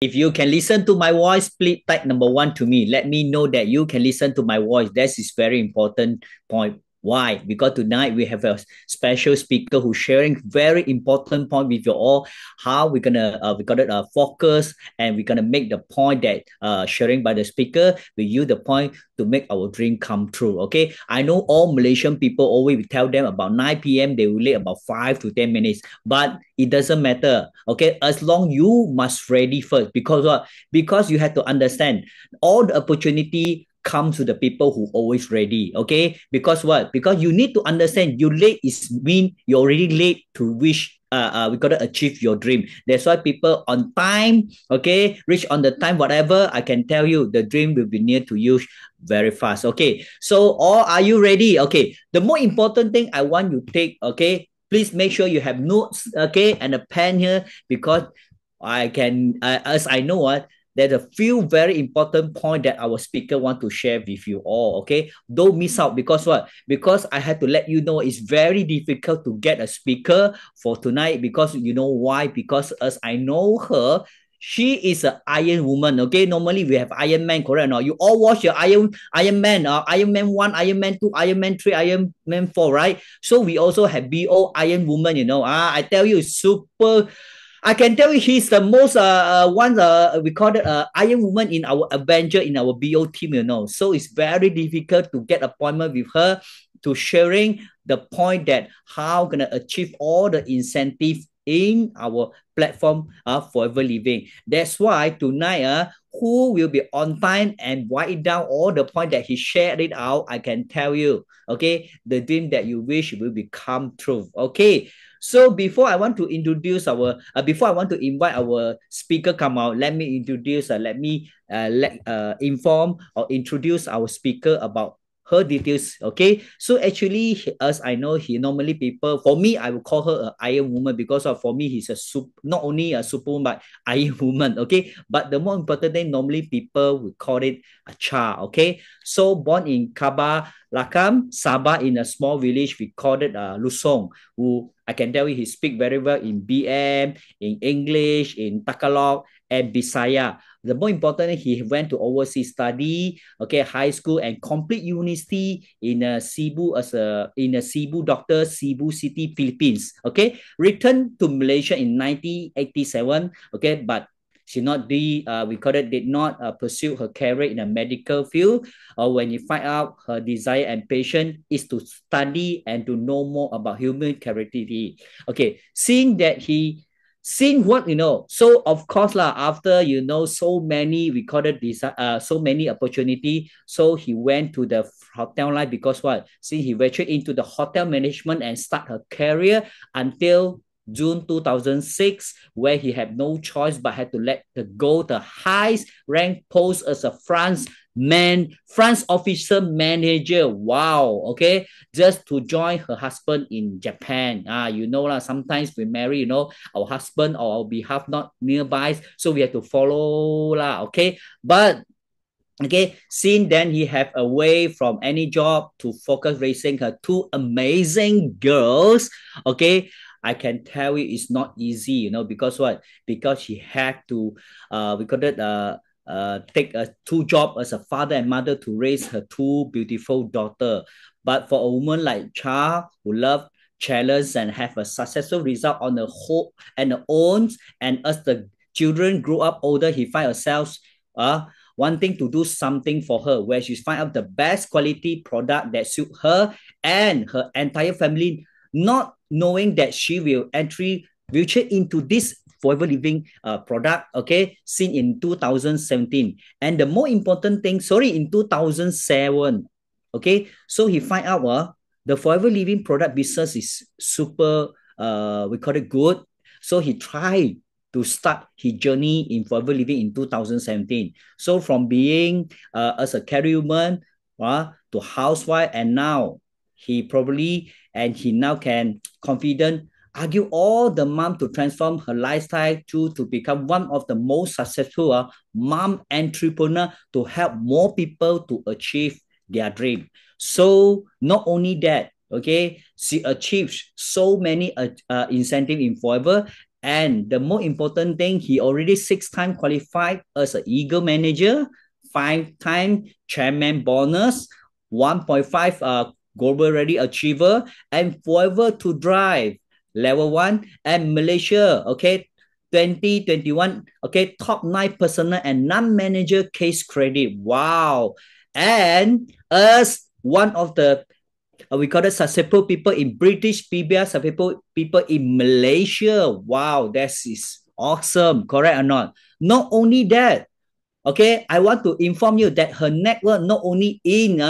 If you can listen to my voice, please type number one to me. Let me know that you can listen to my voice. That is very important point. Why? Because tonight we have a special speaker who's sharing very important point with you all. How we're gonna focus and we're gonna make the point that sharing by the speaker. We use the point to make our dream come true. Okay. I know all Malaysian people always tell them about 9 p.m. They will late about 5 to 10 minutes, but it doesn't matter. Okay, as long you must ready first. Because what? Because you have to understand all the opportunity comes to the people who always ready. Okay, because what? Because you need to understand you late is mean you're already late to wish we gotta achieve your dream. That's why people on time, okay, reach on the time, whatever. I can tell you the dream will be near to you very fast. Okay, so all are you ready? Okay, the more important thing I want you to take, okay, please make sure you have notes, okay, and a pen here because I can, as I know what, there's a few very important point that our speaker want to share with you all. Okay, don't miss out because what? Because I had to let you know it's very difficult to get a speaker for tonight because you know why? Because as I know her, she is an Iron Woman. Okay, normally we have Iron Man, correct or not? You all watch your Iron Man, Iron Man 1, Iron Man 2, Iron Man 3, Iron Man 4, right? So we also have BO Iron Woman, you know. I tell you, super. I can tell you he's the most one we call it Iron Woman in our Avenger in our BO team, you know. So it's very difficult to get appointment with her to sharing the point that how gonna achieve all the incentive in our platform forever living. That's why tonight who will be on time and write down all the point that he shared it out. I can tell you, okay, the dream that you wish will become true. Okay, so before I want to invite our speaker come out, let me introduce, inform or introduce our speaker about her details. Okay, so actually, as I know, he normally people for me, I will call her a Iron Woman because of for me, he's not only a superwoman but Iron Woman. Okay, but the more important thing, normally people will call it a child. Okay, so born in Kabah Lakam, Sabah, in a small village, we call it Lusong, who I can tell you he speak very well in BM, in English, in Tagalog, and Bisaya. The more important, he went to overseas study, okay, high school and complete university in Cebu in a Cebu doctor, Cebu City, Philippines. Okay, returned to Malaysia in 1987. Okay, but she not we call it did not pursue her career in a medical field. When you find out her desire and passion is to study and to know more about human characteristic. Okay, seeing that he seeing what you know, so of course lah, after you know so many we call it this so many opportunity, so he went to the hotel life because what, see he ventured into the hotel management and start her career until June 2006, where he had no choice but had to let the go the highest rank post as a France officer manager. Wow, okay, just to join her husband in Japan. You know lah, sometimes we marry, you know, our husband or our behalf not nearby, so we have to follow lah. Okay, but okay, since then he have away from any job to focus raising her two amazing girls. Okay, I can tell you it's not easy, you know, because what? Because she had to we call it take a two job as a father and mother to raise her two beautiful daughter. But for a woman like Cha who love challenge and have a successful result on the whole and the own, and as the children grow up older, he find herself wanting to do something for her, where she find out the best quality product that suit her and her entire family, not knowing that she will entry future into this forever living product, okay, seen in 2017. And the more important thing, sorry, in 2007, okay, so he find out the forever living product business is super, we call it good. So he tried to start his journey in forever living in 2017. So from being as a career woman to housewife, and now he now can confident argue all the mom to transform her lifestyle to become one of the most successful mom entrepreneur to help more people to achieve their dream. So not only that, okay, she achieves so many incentive in forever, And the more important thing, he already 6 times qualified as an Eagle manager, 5 time chairman bonus, 1.5 global ready achiever, and forever to drive level one and Malaysia. Okay, 2021. Okay, top 9 personal and non-manager case credit. Wow. And as one of the we call it successful people in British PBR, successful people in Malaysia. Wow, that is awesome. Correct or not? Not only that, okay, I want to inform you that her network not only in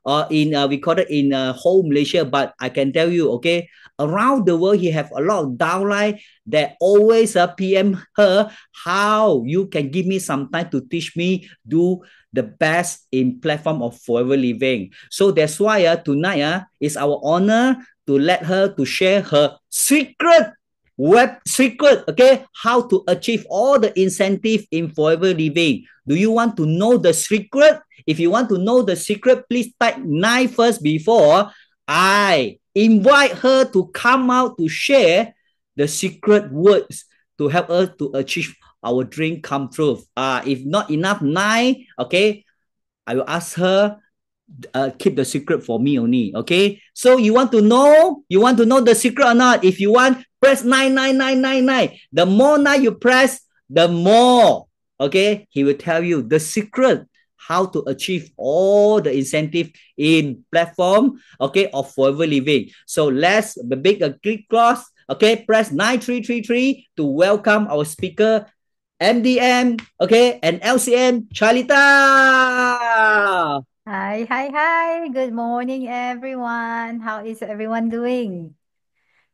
we call it in whole Malaysia, but I can tell you, okay, around the world he have a lot of downline that always PM her how you can give me some time to teach me do the best in platform of forever living. So that's why tonight is our honor to let her to share her secret, okay, how to achieve all the incentive in forever living. Do you want to know the secret? If you want to know the secret, please type 9 first before I invite her to come out to share the secret words to help us to achieve our dream come true. If not enough 9, okay, I will ask her keep the secret for me only. Okay. So you want to know? You want to know the secret or not? If you want, press 99999. The more nine you press, the more. Okay. He will tell you the secret how to achieve all the incentive in platform. Okay. Of forever living. So let's make a click cross. Okay. Press 9333 to welcome our speaker. MDM, okay, and LCM, Charlita. Hi, hi, hi. Good morning, everyone. How is everyone doing?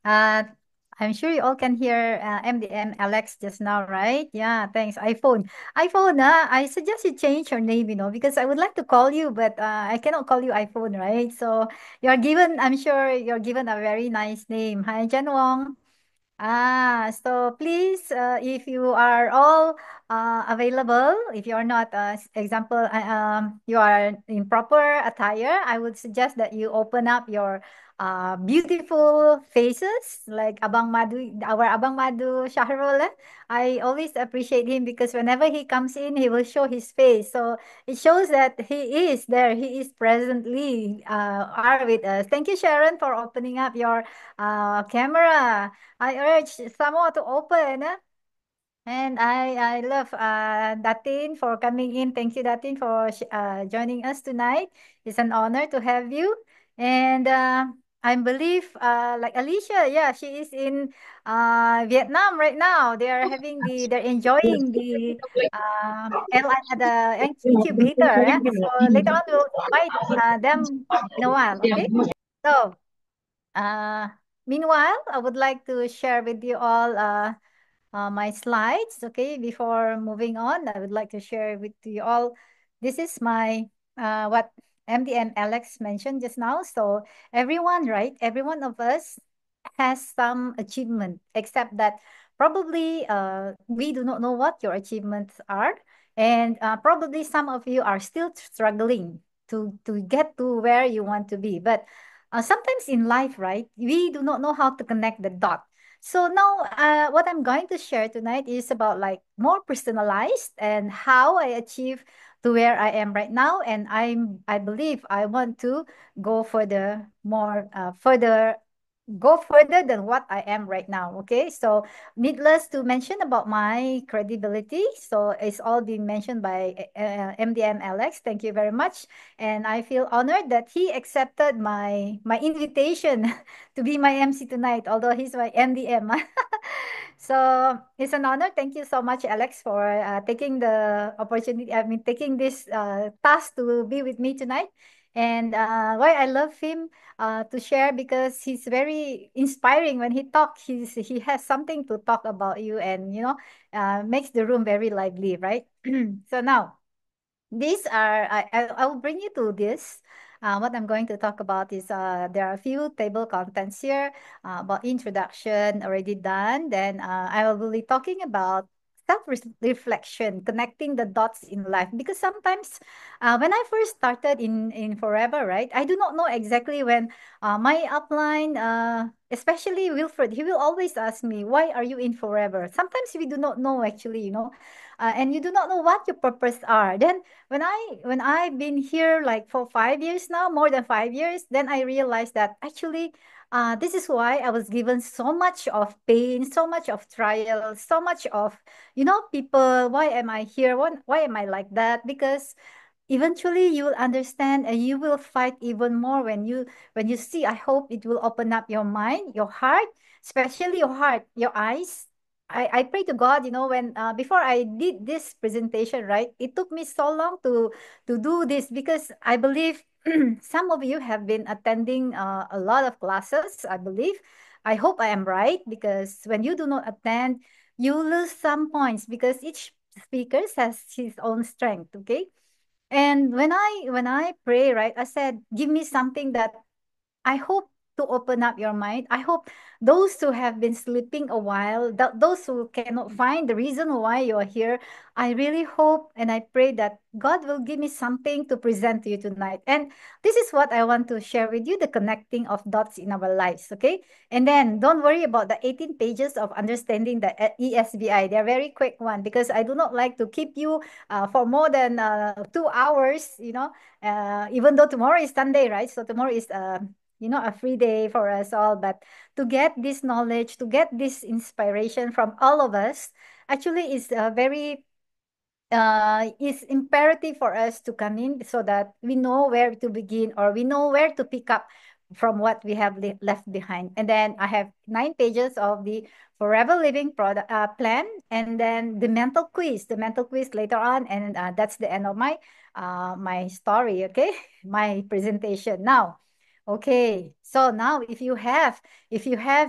Uh, I'm sure you all can hear MDM Alex just now, right? Yeah, thanks. iPhone, I suggest you change your name, because I would like to call you, but I cannot call you iPhone, right? So I'm sure you're given a very nice name. Hi, Jen Wong. So please, if you are all available, if you are not, you are in proper attire, I would suggest that you open up your beautiful faces like Abang Madu, our Abang Madu Shahrul. I always appreciate him because whenever he comes in, he will show his face. So it shows that he is there, he is presently are with us. Thank you, Sharon, for opening up your camera. I urge someone to open. And I love Datin for coming in. Thank you, Datin, for joining us tonight. It's an honor to have you. And I believe, like Alicia, yeah, she is in Vietnam right now. They're enjoying the the incubator. So later on, we'll invite them in a while. Okay. So, uh, meanwhile, I would like to share with you all my slides. Okay, before moving on, I would like to share with you all. This is my what MD and Alex mentioned just now. So everyone, right? Every one of us has some achievement, except that probably we do not know what your achievements are, and probably some of you are still struggling to get to where you want to be. But sometimes in life, right, we do not know how to connect the dot. So now, what I'm going to share tonight is about like more personalized and how I achieve to where I am right now. And I believe I want to go further, go further than what I am right now. Okay, so needless to mention about my credibility. So it's all been mentioned by MDM Alex. Thank you very much, and I feel honored that he accepted my invitation to be my MC tonight, although he's my MDM. So it's an honor. Thank you so much, Alex, for taking the opportunity. I mean, taking this task to be with me tonight. And why I love him to share because he's very inspiring when he talks. He has something to talk about you, and makes the room very lively, right? So now. These are I will bring you to this. What I'm going to talk about is there are a few table contents here about introduction already done. Then I will be talking about self-reflection, connecting the dots in life. Because sometimes, when I first started in Forever, right, I do not know exactly when my upline, especially Wilfred, he will always ask me, "Why are you in Forever?" Sometimes we do not know actually, and you do not know what your purpose are. Then when I've been here like for 5 years now, more than 5 years, then I realized that actually this is why I was given so much of pain, so much of trial, so much of, people, why am I here? Why am I like that? Because eventually you will understand and you will fight even more when you see. I hope it will open up your mind, your heart, especially your heart, your eyes. I pray to God, when before I did this presentation, right, it took me so long to do this because I believe some of you have been attending a lot of classes, I believe. I hope I am right, because when you do not attend, you lose some points because each speaker has his own strength, okay? And when I pray, right, I said, give me something that I hope to open up your mind. I hope those who have been sleeping a while, those who cannot find the reason why you are here, I really hope and I pray that God will give me something to present to you tonight. And this is what I want to share with you, the connecting of dots in our lives, okay? And then don't worry about the 18 pages of understanding the ESBI. They're very quick one because I do not like to keep you for more than 2 hours, even though tomorrow is Sunday, right? So tomorrow is a free day for us all. But to get this knowledge, to get this inspiration from all of us, actually is very it's imperative for us to come in so that we know where to begin or we know where to pick up from what we have left behind. And then I have 9 pages of the Forever Living product plan, and then the mental quiz later on, and that's the end of my story. Okay, my presentation now. Okay, so now if you have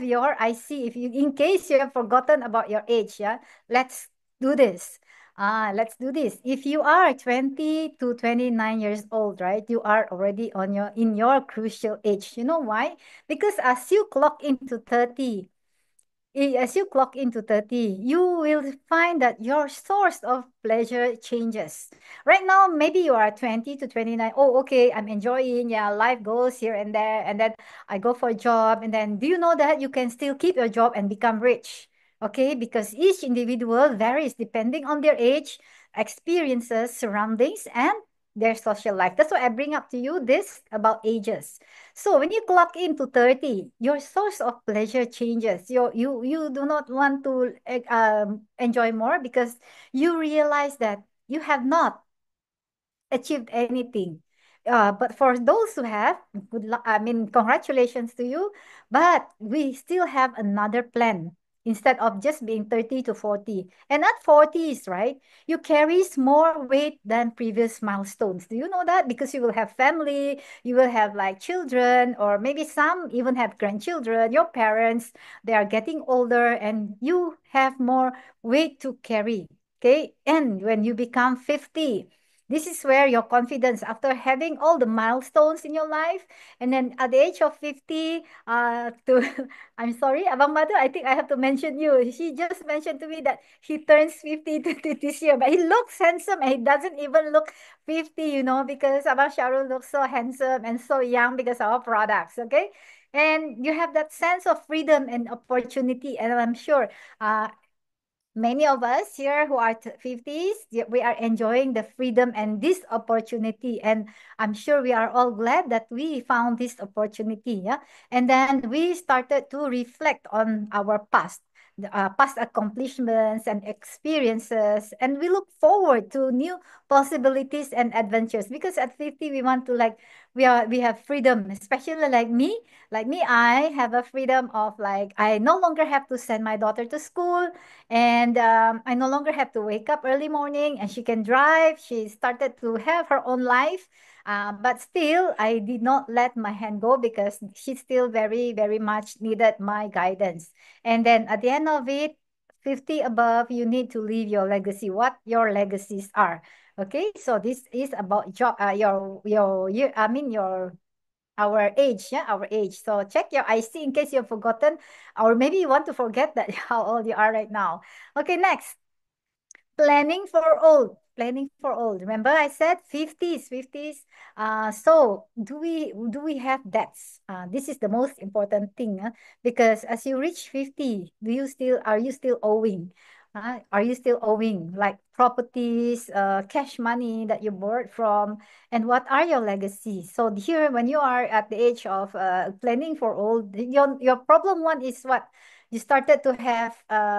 your IC, if you in case you have forgotten about your age, yeah, let's do this. Let's do this. If you are 20 to 29 years old, right, you are already in your crucial age. You know why? Because as you clock into 30, you will find that your source of pleasure changes. Right now, maybe you are 20 to 29. Oh, okay, I'm enjoying, yeah, life goes here and there, and then I go for a job. And then do you know that you can still keep your job and become rich? Okay, because each individual varies depending on their age, experiences, surroundings, and their social life. That's why I bring up to you this about ages. So when you clock into 30, your source of pleasure changes. You do not want to enjoy more because you realize that you have not achieved anything. But for those who have, I mean, congratulations to you. But we still have another plan instead of just being 30 to 40. And at 40s, right, you carries more weight than previous milestones. Do you know that? Because you will have family, you will have like children, or maybe some even have grandchildren, your parents, they are getting older, and you have more weight to carry. Okay. And when you become 50, this is where your confidence, after having all the milestones in your life, and then at the age of 50, to I'm sorry, Abang Madu, I think I have to mention you. She just mentioned to me that he turns 50 this year, but he looks handsome and he doesn't even look 50, because Abang Sharul looks so handsome and so young because of our products, okay? And you have that sense of freedom and opportunity, and I'm sure many of us here who are 50s, we are enjoying the freedom and this opportunity. And I'm sure we are all glad that we found this opportunity. Yeah. And then we started to reflect on our past accomplishments and experiences. And we look forward to new possibilities and adventures because at 50, we want to we have freedom, especially like me, I have a freedom of like, I no longer have to send my daughter to school, and I no longer have to wake up early morning, and she can drive. She started to have her own life. But still, I did not let my hand go because she still very, very much needed my guidance. And then at the end of it, 50 above, you need to leave your legacy, what your legacies are. Okay, so this is about job, I mean, our age, yeah, our age. So check your IC in case you've forgotten, or maybe you want to forget that how old you are right now. Okay, next. planning for old. Planning for old. Remember I said 50s, 50s. So do we have debts? This is the most important thing, because as you reach 50, are you still owing? Are you still owing like properties, cash money that you borrowed from, and what are your legacies? So here, when you are at the age of planning for old, your problem one is what? You started to have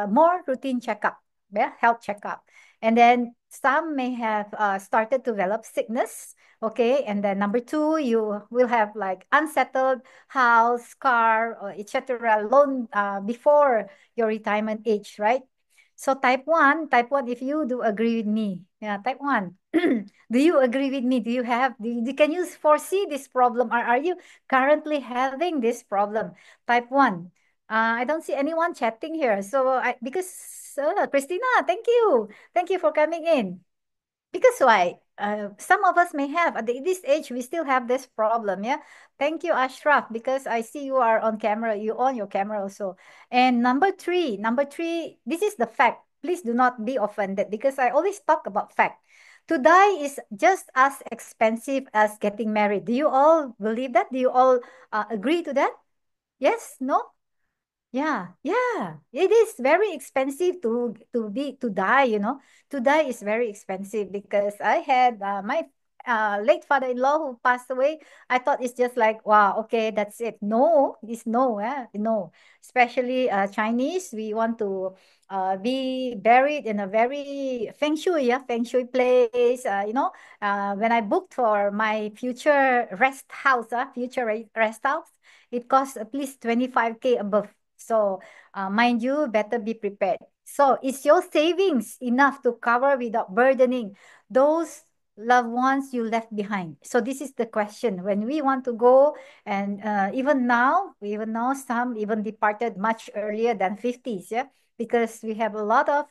more routine checkup, yeah, health checkup. And then some may have started to develop sickness. Okay. And then number two, you will have like unsettled house, car, or etc. loan before your retirement age, right? So type one, if you do agree with me, yeah, type one. Do you agree with me? Can you foresee this problem? Or are you currently having this problem? Type one. I don't see anyone chatting here. So Christina, thank you for coming in. Because why? Some of us may have at this age we still have this problem. Yeah. Thank you, Ashraf, because I see you are on camera. You on your camera also. And number three, this is the fact. Please do not be offended because I always talk about fact. To die is just as expensive as getting married. Do you all believe that? Do you all agree to that? Yes? No? Yeah, yeah. It is very expensive to die, you know. To die is very expensive because I had my late father-in-law who passed away. I thought it's just like, wow, okay, that's it. No, it's no, no. Especially Chinese, we want to be buried in a very feng shui, yeah, feng shui place. When I booked for my future rest house, rest house, it costs at least 25K above. So, mind you, better be prepared. So, is your savings enough to cover without burdening those loved ones you left behind? So, this is the question. When we want to go, and even now, some even departed much earlier than 50s, yeah, because we have a lot of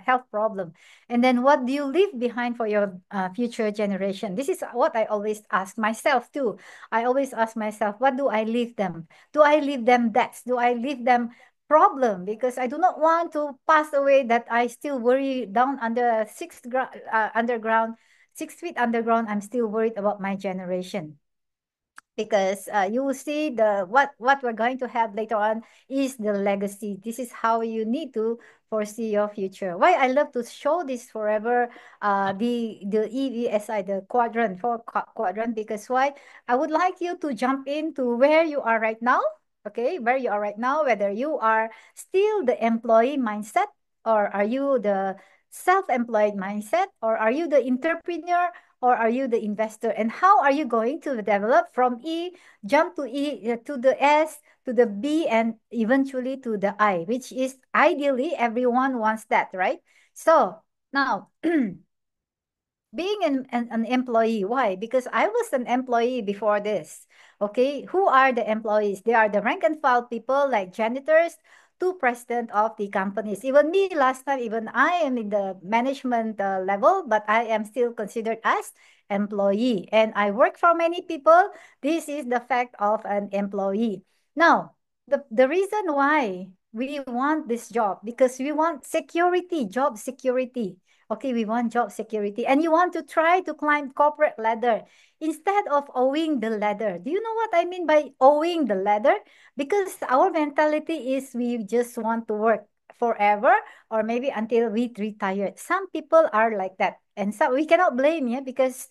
health problem. And then, what do you leave behind for your future generation? This is what I always ask myself too. I always ask myself, what do I leave them? Do I leave them debts? Do I leave them problem? Because I do not want to pass away that I still worry down under underground, 6 feet underground. I'm still worried about my generation because you will see the what we're going to have later on is the legacy. This is how you need to foresee your future. Why I love to show this forever, the EVSI, the quadrant, because why I would like you to jump into where you are right now. Okay, where you are right now, whether you are still the employee mindset, or are you the self-employed mindset, or are you the entrepreneur, or are you the investor? And how are you going to develop from E, jump to E, to the S, to the B, and eventually to the I, which is ideally everyone wants that, right? So now, being an employee, why? Because I was an employee before this. Okay, who are the employees? They are the rank and file people like janitors to president of the companies. Even me last time, even I am in the management level, but I am still considered as employee. And I work for many people. This is the fact of an employee. Now, the reason why we want this job, because we want security, job security. Okay, we want job security. And you want to try to climb corporate ladder instead of owing the ladder. Do you know what I mean by owing the ladder? Because our mentality is we just want to work forever or maybe until we retire. Some people are like that. And so we cannot blame, yeah, because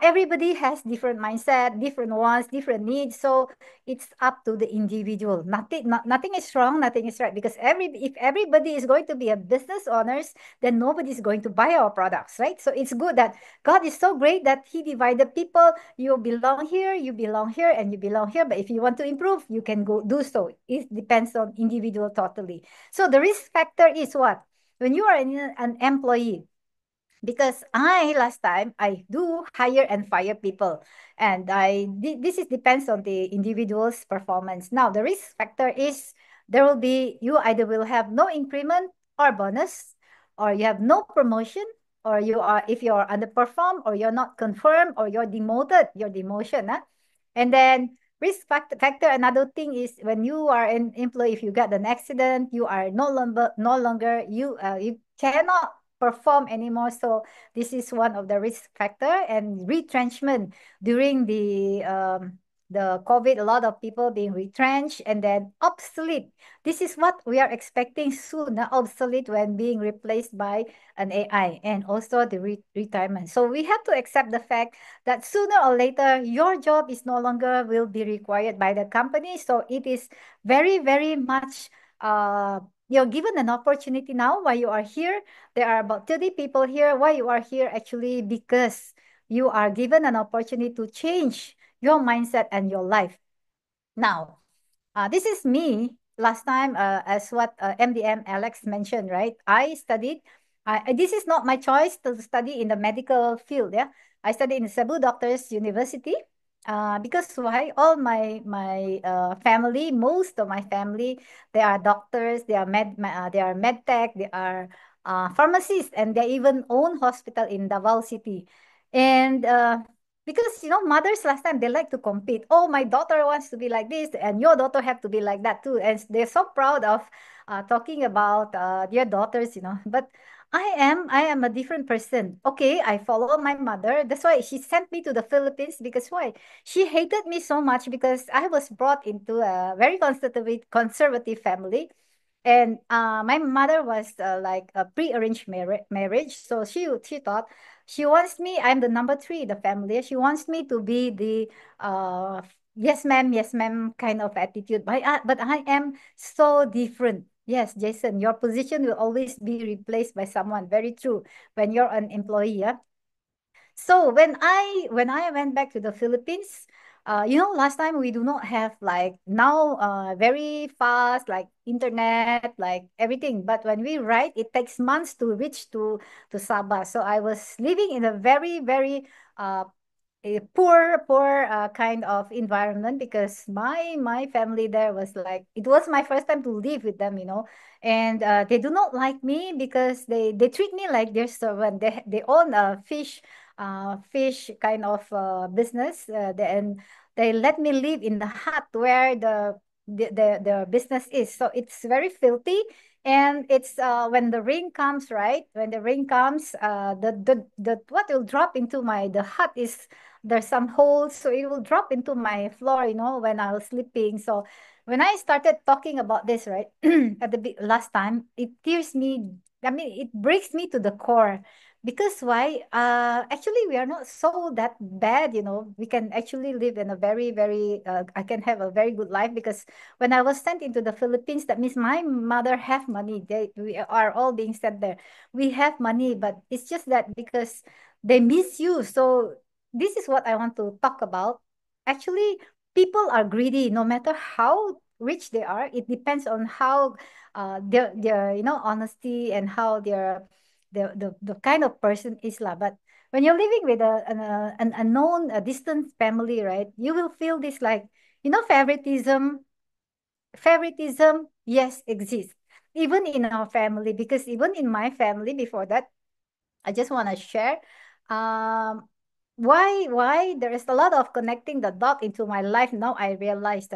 everybody has different mindset, different wants, different needs. So it's up to the individual. Nothing is wrong, nothing is right. Because if everybody is going to be a business owners, then nobody's going to buy our products, right? So it's good that God is so great that He divided people. You belong here, you belong here, and you belong here. But if you want to improve, you can go do so. It depends on individual totally. So the risk factor is what? When you are an employee, because I last time I do hire and fire people, and this is depends on the individual's performance. Now the risk factor is there will be, you either will have no increment or bonus, or you have no promotion, or you are, if you're underperform, or you're not confirmed, or you're demoted, your demotion, huh? And then risk factor, another thing is when you are an employee, if you got an accident, you are no longer you cannot perform anymore. So this is one of the risk factor. And retrenchment during the COVID, a lot of people being retrenched, and then obsolete. This is what we are expecting soon, obsolete when being replaced by an AI, and also the retirement. So we have to accept the fact that sooner or later your job is no longer will be required by the company. So it is very, very much you're given an opportunity now while you are here. There are about 30 people here. Why you are here actually? Because you are given an opportunity to change your mindset and your life. Now, this is me last time, as what MDM Alex mentioned, right? I studied. This is not my choice to study in the medical field. Yeah, I studied in Cebu Doctors University. Because why? All my family, most of my family, they are doctors. They are med tech. They are pharmacists, and they even own hospital in Davao City. And because mothers last time they like to compete. Oh, my daughter wants to be like this, and your daughter have to be like that too, and they're so proud of talking about their daughters. But I am a different person. Okay, I follow my mother. That's why she sent me to the Philippines. Because why? She hated me so much because I was brought into a very conservative family. And my mother was like a pre-arranged marriage. So she thought she wants me. I'm the number three in the family. She wants me to be the yes ma'am kind of attitude. But I am so different. Yes, Jason, your position will always be replaced by someone. Very true. When you're an employee, yeah. So when I went back to the Philippines, last time we do not have like now very fast like internet, like everything. But when we write, it takes months to reach to Sabah. So I was living in a very, very a poor kind of environment, because my family there was like, it was my first time to live with them. And they do not like me because they treat me like their servant. They own a fish kind of business, and they let me live in the hut where the business is. So it's very filthy. And it's when the rain comes, right? When the rain comes, the what will drop into my the hut is, there's some holes, so it will drop into my floor, when I was sleeping. So when I started talking about this, right, at the last time, it tears me. I mean, it breaks me to the core. Because why? Actually, we are not so that bad. We can actually live in a very, very. I can have a very good life, because when I was sent into the Philippines, that means my mother have money. We are all being sent there. We have money, but it's just that because they misuse. So this is what I want to talk about. Actually, people are greedy no matter how rich they are. It depends on how their honesty, and how the kind of person is lah. But when you're living with an unknown, a distant family, right, you will feel this like, favoritism, yes, exists even in our family. Because even in my family before that, I just want to share um why there is a lot of connecting the dot into my life. Now I realized,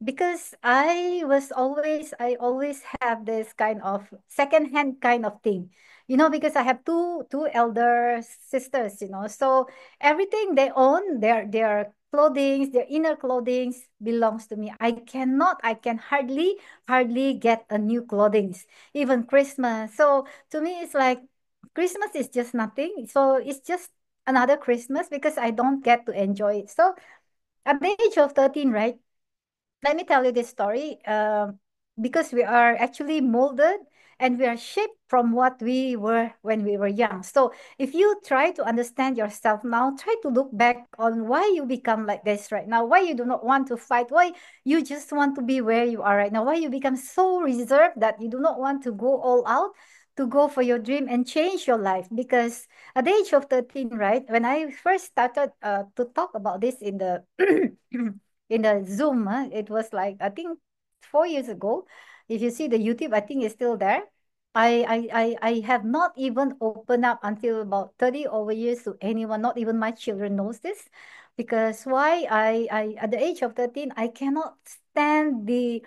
because I always have this kind of secondhand kind of thing, because I have two elder sisters, so everything they own, their clothing, their inner clothing belongs to me. I can hardly get a new clothing, even Christmas. So to me it's like Christmas is just nothing. So it's just another Christmas because I don't get to enjoy it. So at the age of 13, right? Let me tell you this story. Because we are actually molded and we are shaped from what we were when we were young. So if you try to understand yourself now, try to look back on why you become like this right now, why you do not want to fight, why you just want to be where you are right now, why you become so reserved that you do not want to go all out to go for your dream and change your life. Because at the age of 13, right, when I first started to talk about this in the in the Zoom, it was like, I think 4 years ago. If you see the YouTube, I think it's still there. I have not even opened up until about 30 over years to anyone. Not even my children knows this. Because why? I at the age of 13, I cannot stand the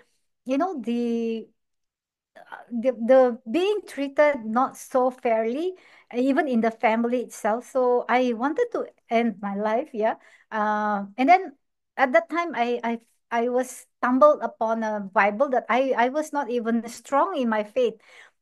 the being treated not so fairly, even in the family itself. So I wanted to end my life, yeah. And then at that time, I was stumbled upon a Bible that I was not even strong in my faith,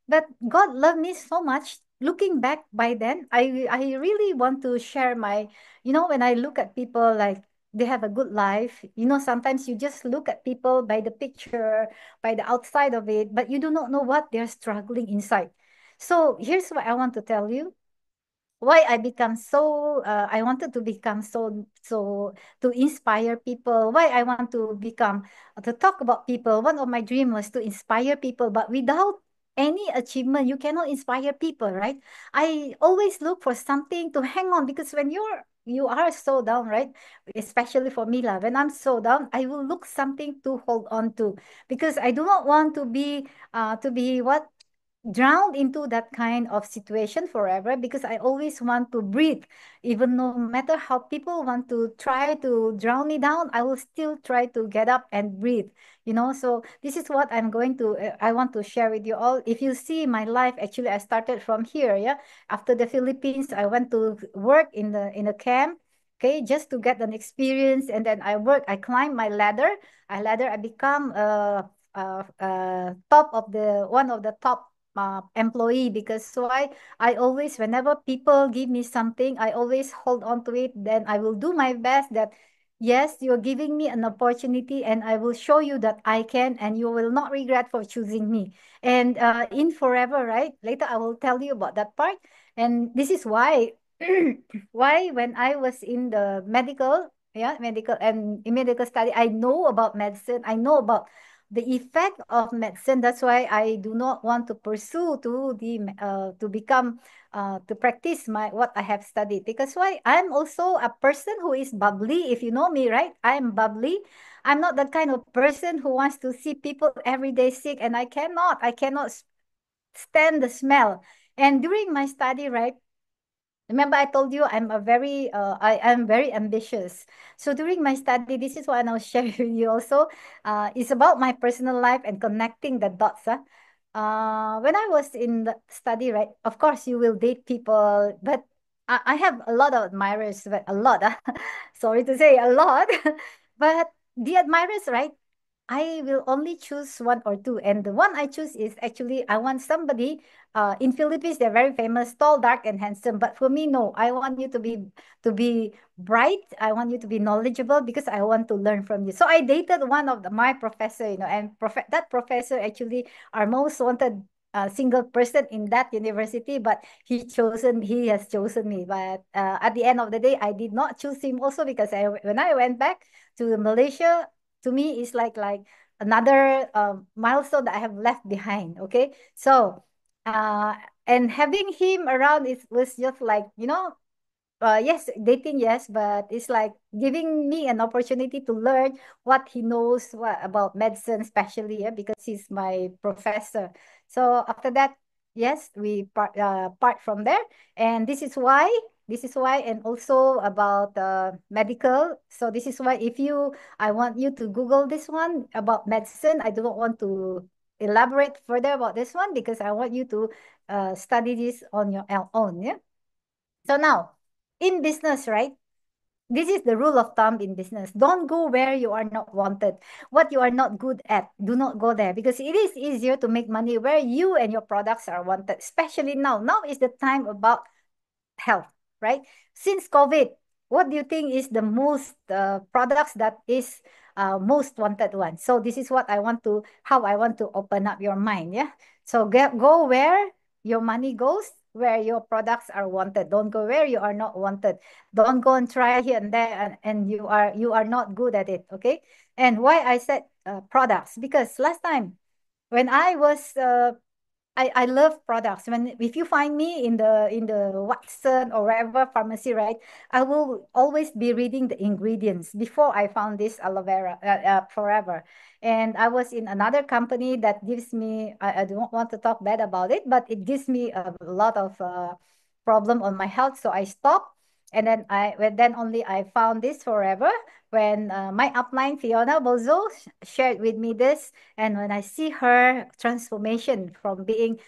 but God loved me so much. Looking back by then, I really want to share my, when I look at people like they have a good life, sometimes you just look at people by the picture, by the outside of it, but you do not know what they're struggling inside. So here's what I want to tell you. Why I wanted to become so to inspire people. Why I want to become to talk about people. One of my dream was to inspire people, but without any achievement, you cannot inspire people, right? I always look for something to hang on, because when you are so down, right? Especially for me, lah, when I'm so down, I will look something to hold on to, because I do not want to be what drowned into that kind of situation forever, because I always want to breathe. Even no matter how people want to try to drown me down, I will still try to get up and breathe. So this is what I want to share with you all. If you see my life, actually, I started from here, yeah. After the Philippines, I went to work in a camp. Okay, just to get an experience, and then I climbed my ladder. I become top of the one of the top employee, because why I always, whenever people give me something, I always hold on to it. Then I will do my best that yes, you're giving me an opportunity, and I will show you that I can, and you will not regret for choosing me. And in forever, right? Later I will tell you about that part. And this is why why when I was in the medical and in medical study, I know about medicine, I know about the effect of medicine. That's why I do not want to pursue to become to practice my what I have studied, because why I'm also a person who is bubbly. If you know me, right? I'm bubbly. I'm not that kind of person who wants to see people every day sick, and I cannot stand the smell. And during my study, right? Remember, I told you I am very ambitious. So during my study, this is what I'll share with you also. It's about my personal life and connecting the dots. When I was in the study, right? Of course, you will date people, but I have a lot of admirers, but a lot. Sorry to say, a lot. But the admirers, right? I will only choose one or two. And the one I choose is actually, I want somebody, in Philippines, they're very famous, tall, dark, and handsome. But for me, no, I want you to be bright. I want you to be knowledgeable, because I want to learn from you. So I dated one of my professor, and that professor actually our most wanted single person in that university, but he has chosen me. But at the end of the day, I did not choose him also, because when I went back to Malaysia, to me is like another milestone that I have left behind. Okay, so uh, and having him around is was just like, yes, dating, yes, but it's like giving me an opportunity to learn what he knows about medicine, especially, yeah, because he's my professor. So after that, yes, we part from there, and this is why, and also about medical. So this is why, I want you to Google this one about medicine. I do not want to elaborate further about this one, because I want you to study this on your own. Yeah. So now, in business, right? This is the rule of thumb in business. Don't go where you are not wanted. What you are not good at, do not go there, because it is easier to make money where you and your products are wanted, especially now. Now is the time about health, right? Since COVID, what do you think is the most products that is most wanted one? So this is how I want to open up your mind, yeah? So go where your money goes, where your products are wanted. Don't go where you are not wanted. Don't go and try here and there, and you are not good at it, okay? And why I said products, because last time when I love products. If you find me in the Watson or wherever pharmacy, right? I will always be reading the ingredients before I found this aloe vera forever. And I was in another company that gives me. I don't want to talk bad about it, but it gives me a lot of problem on my health. So I stopped. And then then only I found this forever when my upline Fiona Bozo shared with me this, and when I see her transformation from being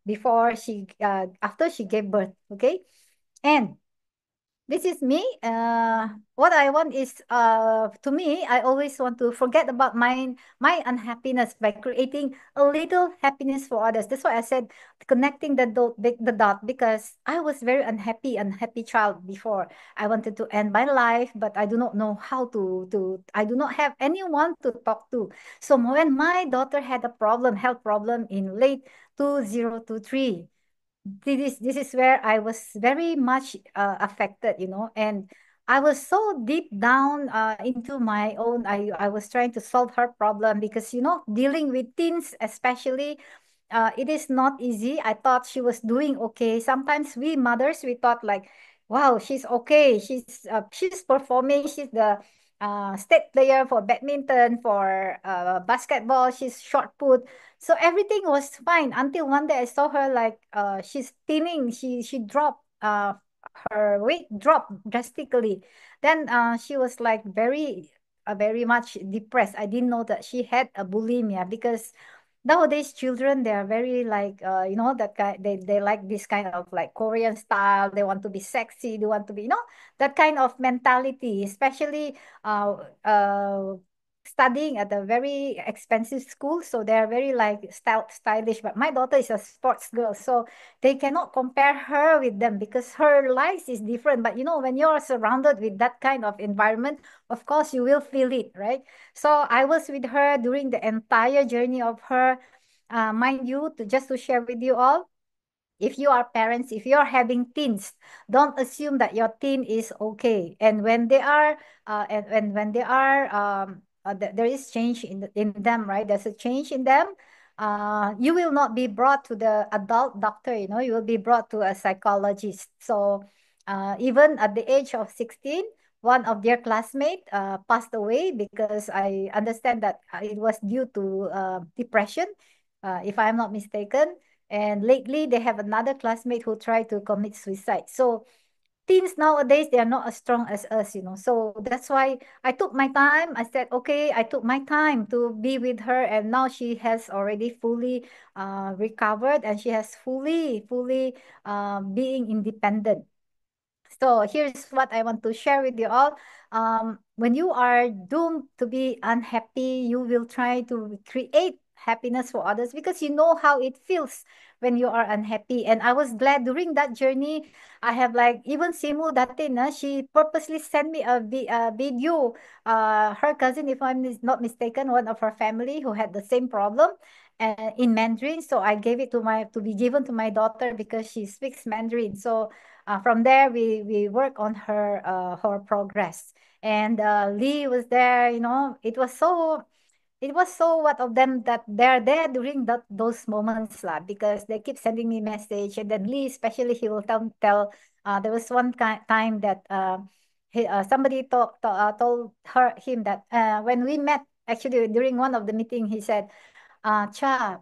before she after she gave birth, okay, and this is me. What I want is, to me, I always want to forget about my unhappiness by creating a little happiness for others. That's why I said connecting the dot, because I was very unhappy child before. I wanted to end my life, but I do not know how to. I do not have anyone to talk to. So when my daughter had a problem, health problem in late 2023, this is where I was very much affected, and I was so deep down into my own. I was trying to solve her problem because dealing with teens, especially, it is not easy. I thought she was doing okay. Sometimes we mothers, we thought like, wow, she's okay. She's performing. She's the state player for badminton, for basketball. She's shot put. So everything was fine until one day I saw her like she's thinning. She dropped. Her weight dropped drastically. Then she was like very much depressed. I didn't know that she had a bulimia because nowadays children, they are very like that kind, they like this kind of like Korean style. They want to be sexy, they want to be that kind of mentality, especially uh studying at a very expensive school, so they are very like stylish. But my daughter is a sports girl, so they cannot compare her with them because her life is different. But when you're surrounded with that kind of environment, of course you will feel it, right? So I was with her during the entire journey of her. Mind you, just to share with you all, if you are parents, if you are having teens, don't assume that your teen is okay. And when they are, and when they are, there is change in them, right? There's a change in them. You will not be brought to the adult doctor. You will be brought to a psychologist. So, even at the age of 16, one of their classmates passed away because I understand that it was due to depression, if I'm not mistaken. And lately, they have another classmate who tried to commit suicide. So teens nowadays, they are not as strong as us. So that's why I took my time. I said, okay, I took my time to be with her, and now she has already fully recovered, and she has fully being independent. So here's what I want to share with you all. When you are doomed to be unhappy, you will try to create happiness for others because you know how it feels when you are unhappy. And I was glad during that journey. I have like even Simu Datin, she purposely sent me a video. Her cousin, if I'm not mistaken, one of her family who had the same problem in Mandarin. So I gave it to be given to my daughter because she speaks Mandarin. So from there, we work on her progress. And Lee was there. It was so what of them that they're there during those moments lah, because they keep sending me message. And then Lee, especially, he will tell. There was one time that somebody told him that when we met, actually during one of the meeting, he said, Cha,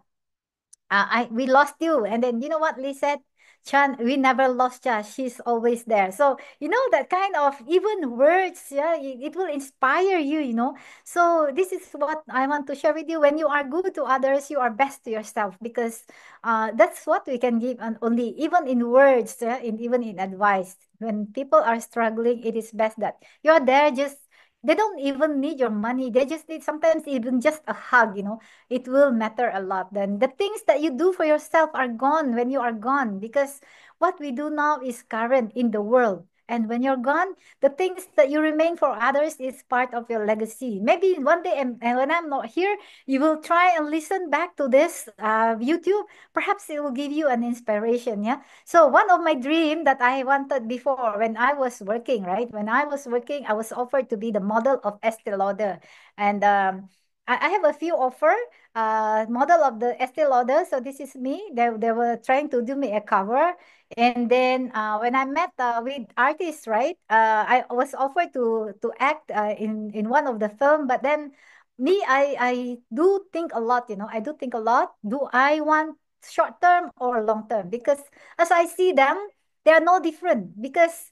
we lost you. And then you know what Lee said? Chan, we never lost Cha. She's always there. So, that kind of even words, yeah, it will inspire you. So this is what I want to share with you. When you are good to others, you are best to yourself, because that's what we can give, and only even in words, yeah, even in advice. When people are struggling, it is best that you're there. Just they don't even need your money. They just need sometimes even just a hug. It will matter a lot. Then the things that you do for yourself are gone when you are gone, because what we do now is current in the world. And when you're gone, the things that you remain for others is part of your legacy. Maybe one day, and when I'm not here, you will try and listen back to this YouTube. Perhaps it will give you an inspiration. Yeah. So one of my dream that I wanted before when I was working, right? When I was working, I was offered to be the model of Estee Lauder. And I have a few offer, model of the Estee Lauder. So this is me. They were trying to do me a cover. And then when I met with artists, right? I was offered to act in one of the film. But then me, I do think a lot. I do think a lot. Do I want short term or long term? Because as I see them, they are no different. Because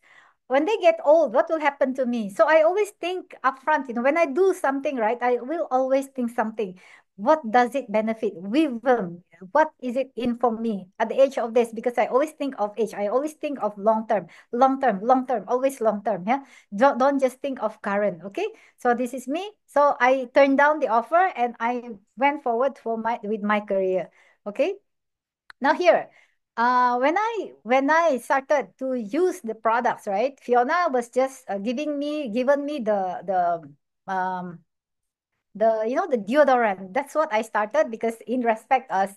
when they get old, what will happen to me? So I always think upfront, when I do something right, I will always think something. What does it benefit? With them? What is it in for me at the age of this? Because I always think of age. I always think of long term, long term, long term, always long term. Yeah. Don't just think of current. Okay. So this is me. So I turned down the offer and I went forward for with my career. Okay. Now here, when I started to use the products, right? Fiona was just given me the deodorant. That's what I started because in respect as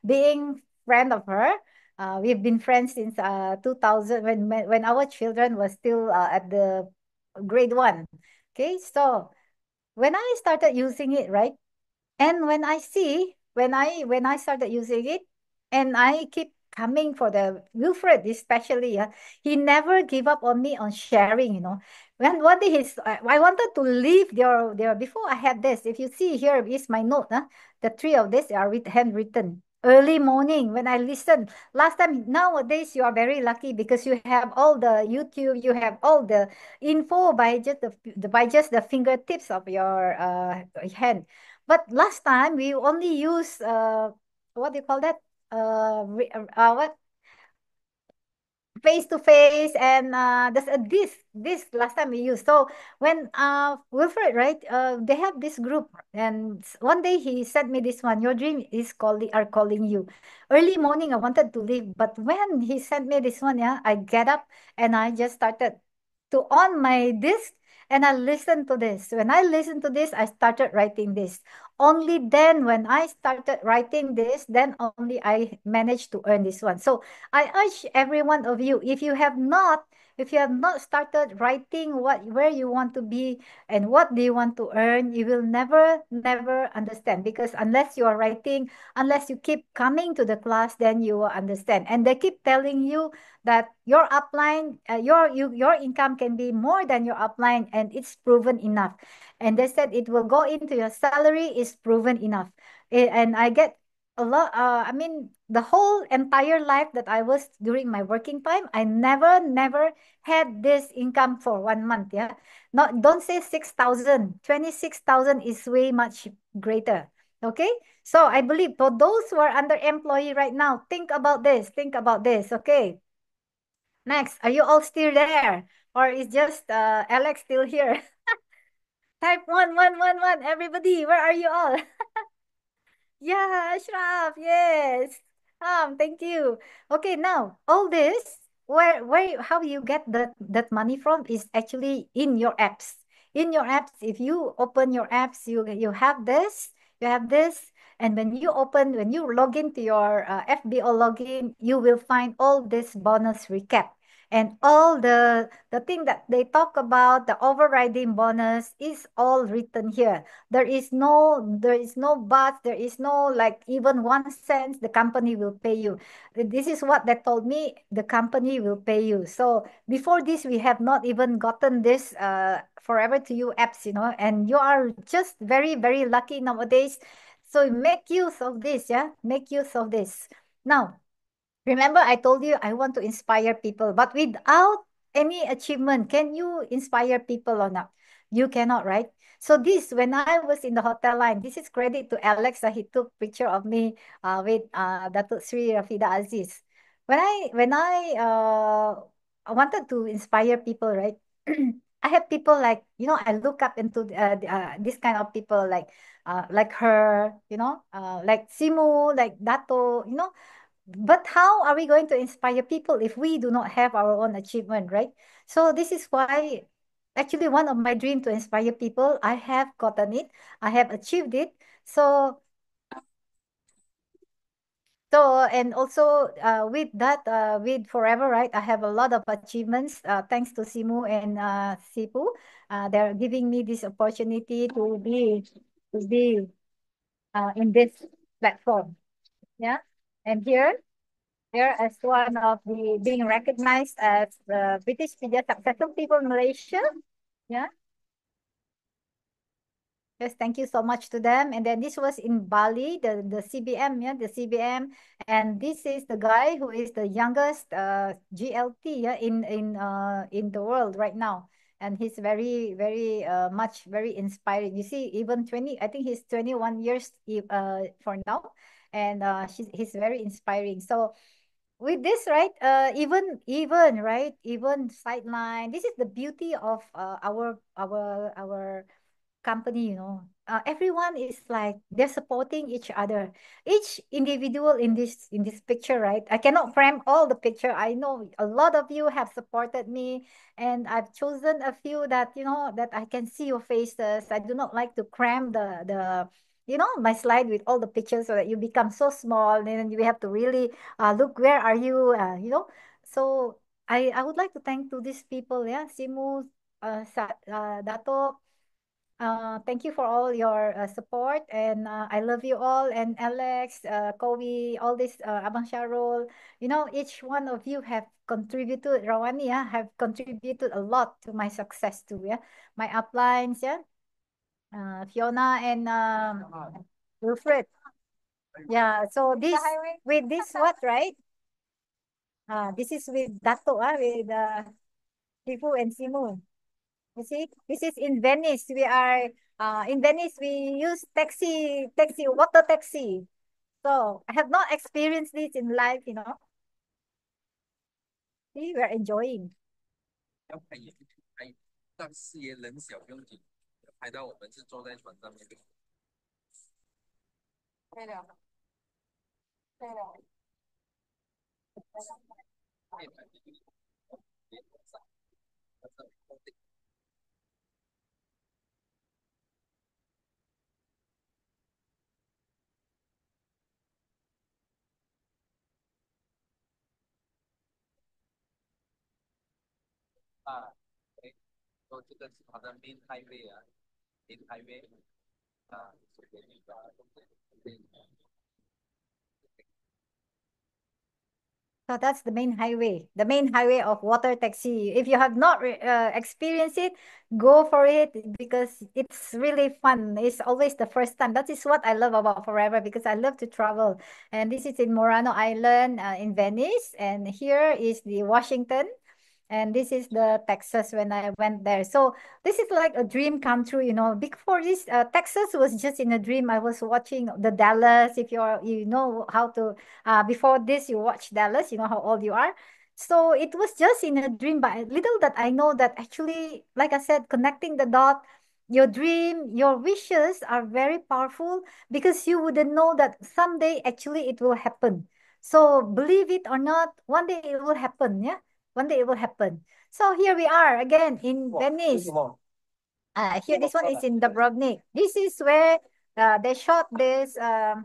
being friend of her, we've been friends since 2000 when our children was still at the grade one. Okay, so when I started using it, right? And when I started using it, and I keep coming for the Wilfred, especially, he never give up on me on sharing. When one day I wanted to leave there before I had this. If you see here is my note, the three of this are handwritten. Early morning when I listen. Last time, nowadays you are very lucky because you have all the YouTube, you have all the info by just the fingertips of your hand. But last time we only use what do you call that? What face to face and there's a this last time we used. So when Wilfred, right, they have this group and one day he sent me this one. Your dream is calling you. Early morning I wanted to leave, but when he sent me this one, yeah, I get up and I just started to on my disc and I listened to this. When I listened to this, I started writing this. Only then, when I started writing this, then only I managed to earn this one. So I urge every one of you, if you have not started writing where you want to be and what do you want to earn, you will never understand. Because unless you are writing, unless you keep coming to the class, then you will understand. And they keep telling you that your upline, your income can be more than your upline, and it's proven enough. And they said it will go into your salary is proven enough. And I get a lot. I mean, the whole entire life that I was during my working time, I never had this income for 1 month. Yeah, not don't say 6,000. 26,000 is way much greater. Okay, so I believe for those who are under employee right now, think about this. Think about this. Okay. Next, are you all still there? Or is just Alex still here? Type one, one, one, one. Everybody, where are you all? Yeah, Ashraf, yes. Thank you. Okay, now all this, how you get that money from is actually in your apps. In your apps, if you open your apps, you have this, and when you log into your FBO login, you will find all this bonus recap. And all the thing that they talk about, the overriding bonus is all written here. There is no but, there is no like even 1 cent the company will pay you. This is what they told me, the company will pay you. So before this, we have not even gotten this forever to you apps, and you are just very, very lucky nowadays. So make use of this, yeah, make use of this. Now, remember, I told you I want to inspire people, but without any achievement, can you inspire people or not? You cannot, right? So this, when I was in the hotel line, this is credit to Alex that he took picture of me with Datuk Sri Rafida Aziz. When I wanted to inspire people, right? I have people like, I look up into this kind of people like her, like Simu, like Dato, but how are we going to inspire people if we do not have our own achievement, right? So this is why actually one of my dream to inspire people, I have gotten it. I have achieved it. And also with that, with Forever, right? I have a lot of achievements thanks to Simu and Sipu. They're giving me this opportunity to be in this platform. Yeah. And here as one of the being recognized as the British Media Successful People in Malaysia. Yeah. Yes, thank you so much to them. And then this was in Bali, the CBM, yeah, the CBM. And this is the guy who is the youngest GLT, yeah, in the world right now. And he's very much very inspiring. You see, even 20, I think he's 21 years for now. And he's very inspiring. So with this, right, even right, even sideline. This is the beauty of our company, everyone is like they're supporting each other, each individual in this picture, right? I cannot frame all the picture. I know a lot of you have supported me, and I've chosen a few that that I can see your faces. I do not like to cram the my slide with all the pictures so that you become so small, and then you have to really look where are you, so I would like to thank to these people, yeah, Simu, Dato. Thank you for all your support, and I love you all. And Alex, Kobe, all this, Abang Sharol, each one of you have contributed. Rawani, yeah, have contributed a lot to my success too. Yeah, my uplines, yeah, Fiona and Wilfred. Yeah, so this with this what right? This is with Dato, with Sifu and Simu. You see, this is in Venice. We are in Venice. We use taxi, water taxi. So I have not experienced this in life. See, we're enjoying. So that's the main highway of water taxi. If you have not experienced it, go for it because it's really fun. It's always the first time. That is what I love about Forever because I love to travel. And this is in Murano Island in Venice. And here is the Washington. And this is the Texas when I went there. So this is like a dream come true, Before this, Texas was just in a dream. I was watching the Dallas. If you know how to, before this, you watch Dallas. You know how old you are. So it was just in a dream, but little that I know that actually, like I said, connecting the dot, your dream, your wishes are very powerful because you wouldn't know that someday actually it will happen. So believe it or not, one day it will happen. Yeah, one day it will happen. So here we are again in Venice. Here, this one is in Dubrovnik. This is where they shot this the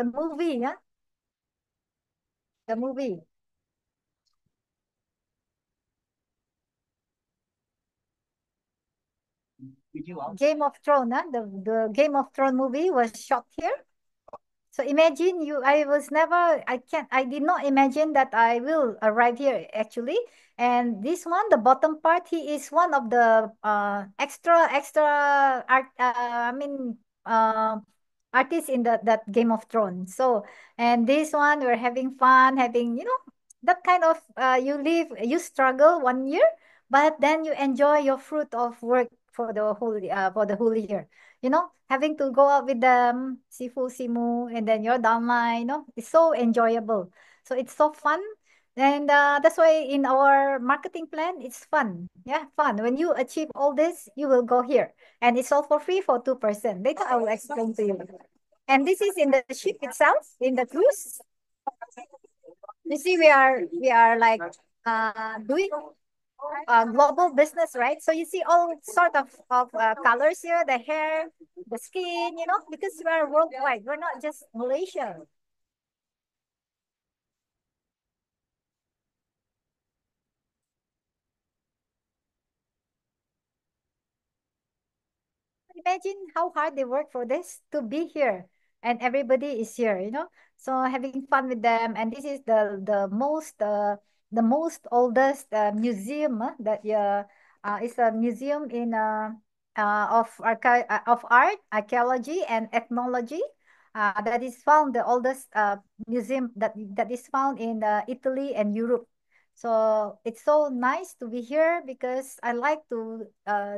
movie, yeah, the movie Game of Thrones. The Game of Thrones movie was shot here. So imagine you, I did not imagine that I will arrive here actually. And this one, the bottom part, he is one of the extra art, artists in that Game of Thrones. So, and this one, we're having fun, having, that kind of, you struggle 1 year, but then you enjoy your fruit of work for the whole year, having to go out with them, Sifu, Simu, and then your downline, it's so enjoyable. So it's so fun. And that's why in our marketing plan, it's fun. Yeah, fun. When you achieve all this, you will go here. And it's all for free for 2%. Later, I will explain to you. And this is in the ship itself, in the cruise. You see, we are like doing global business, right? So you see all sort of colors here, the hair, the skin, because we're worldwide. We're not just Malaysia. Imagine how hard they work for this to be here, and everybody is here, So having fun with them, and this is the most oldest museum that it's a museum in of art, archaeology, and ethnology. That is found the oldest museum that is found in Italy and Europe. So it's so nice to be here because I like to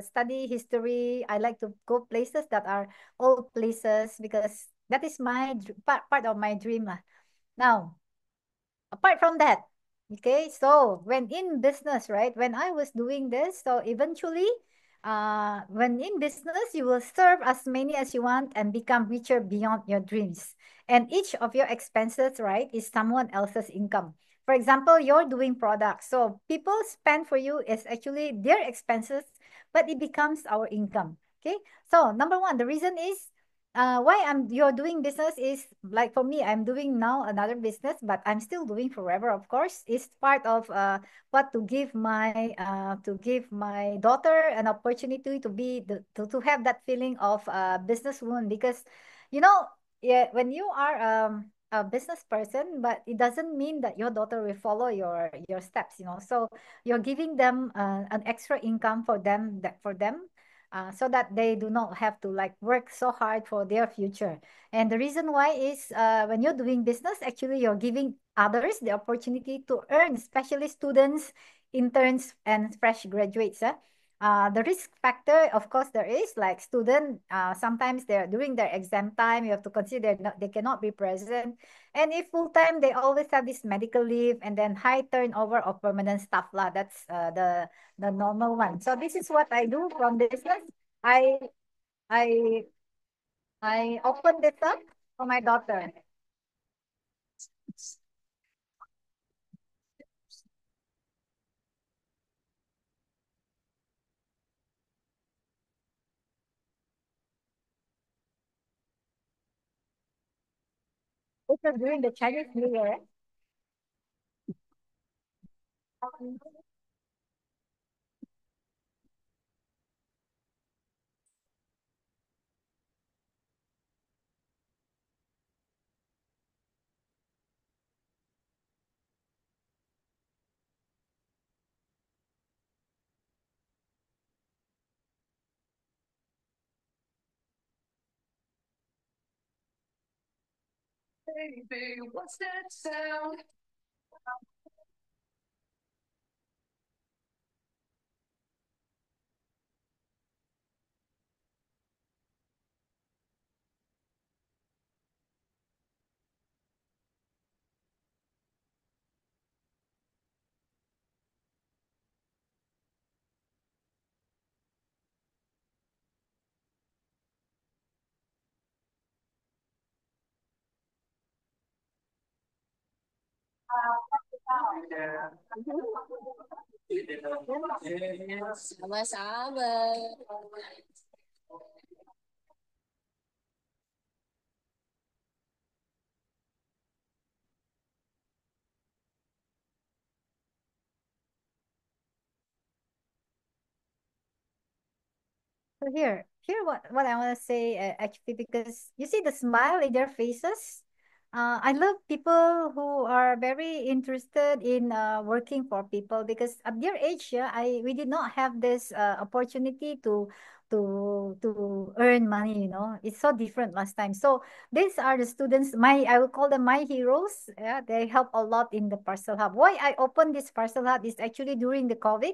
study history. I like to go places that are old places because that is my part of my dream. Now, apart from that, okay, so when in business, right, when I was doing this, so eventually, when in business, you will serve as many as you want and become richer beyond your dreams. And each of your expenses, right, is someone else's income. For example, you're doing products, so people spend for you is actually their expenses, but it becomes our income. Okay, so number one, the reason is why you're doing business is like for me, I'm doing now another business, but I'm still doing forever, of course. It's part of what to give my daughter an opportunity to be to have that feeling of businesswoman because you know, yeah, when you are a business person, but it doesn't mean that your daughter will follow your steps, you know. So you're giving them an extra income for them so that they do not have to like work so hard for their future. And the reason why is when you're doing business, actually you're giving others the opportunity to earn, especially students, interns, and fresh graduates. The risk factor, of course, there is like student. Sometimes they're during their exam time. You have to consider they cannot be present, and if full time, they always have this medical leave, and then high turnover of permanent staff lah. That's the normal one. So this is what I do from business. I I I open this up for my daughter. This is during the Chinese New Year. Sama-sama. So here what I want to say actually because you see the smile in their faces. I love people who are very interested in working for people because at their age, yeah, I we did not have this opportunity to earn money. You know, it's so different last time. So these are the students. I will call them my heroes. Yeah, they help a lot in the parcel hub. Why I opened this parcel hub is actually during the COVID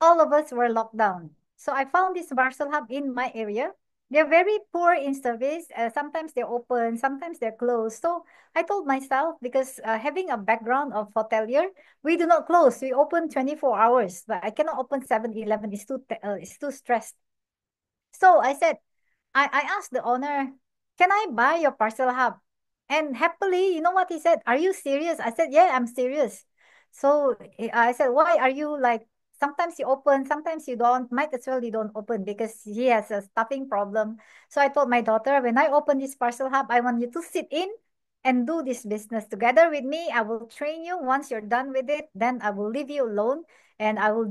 all of us were locked down. So I found this parcel hub in my area. They're very poor in service. Sometimes they're open, sometimes they're closed. So I told myself, because having a background of hotelier, we do not close. We open 24 hours, but I cannot open 7-Eleven. It's too stressed. So I said, I asked the owner, can I buy your parcel hub? And happily, you know what he said? Are you serious? I said, yeah, I'm serious. So I said, why are you like, sometimes you open, sometimes you don't. Might as well you don't open because he has a stuffing problem. So I told my daughter, when I open this parcel hub, I want you to sit in and do this business together with me. I will train you. Once you're done with it, then I will leave you alone and I will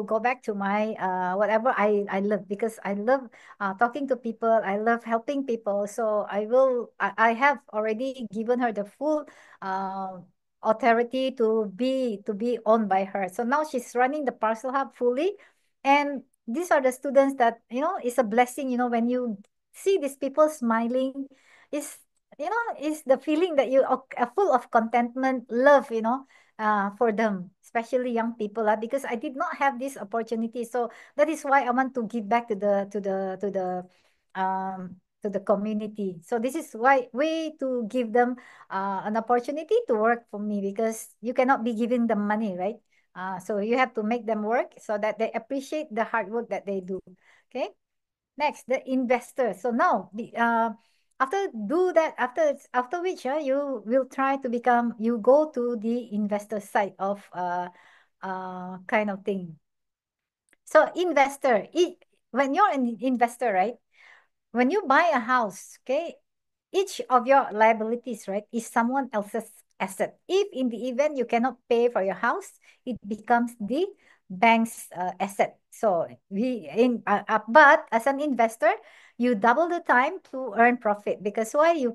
go back to my whatever I love because I love talking to people. I love helping people. So I have already given her the full uh, authority to be owned by her. So now she's running the parcel hub fully. And these are the students that, it's a blessing, when you see these people smiling, is, is the feeling that you are full of contentment, love, for them, especially young people, because I did not have this opportunity. So that is why I want to give back to the community. So this is why way to give them an opportunity to work for me, because you cannot be giving them money, right? So you have to make them work so that they appreciate the hard work that they do. Okay. Next, the investor. So now, after do that, after which, you will try to become. You go to the investor side of kind of thing. So investor, when you're an investor, right? When you buy a house, okay, each of your liabilities, right, is someone else's asset. If in the event you cannot pay for your house, it becomes the bank's asset. So but as an investor, you double the time to earn profit, because why? You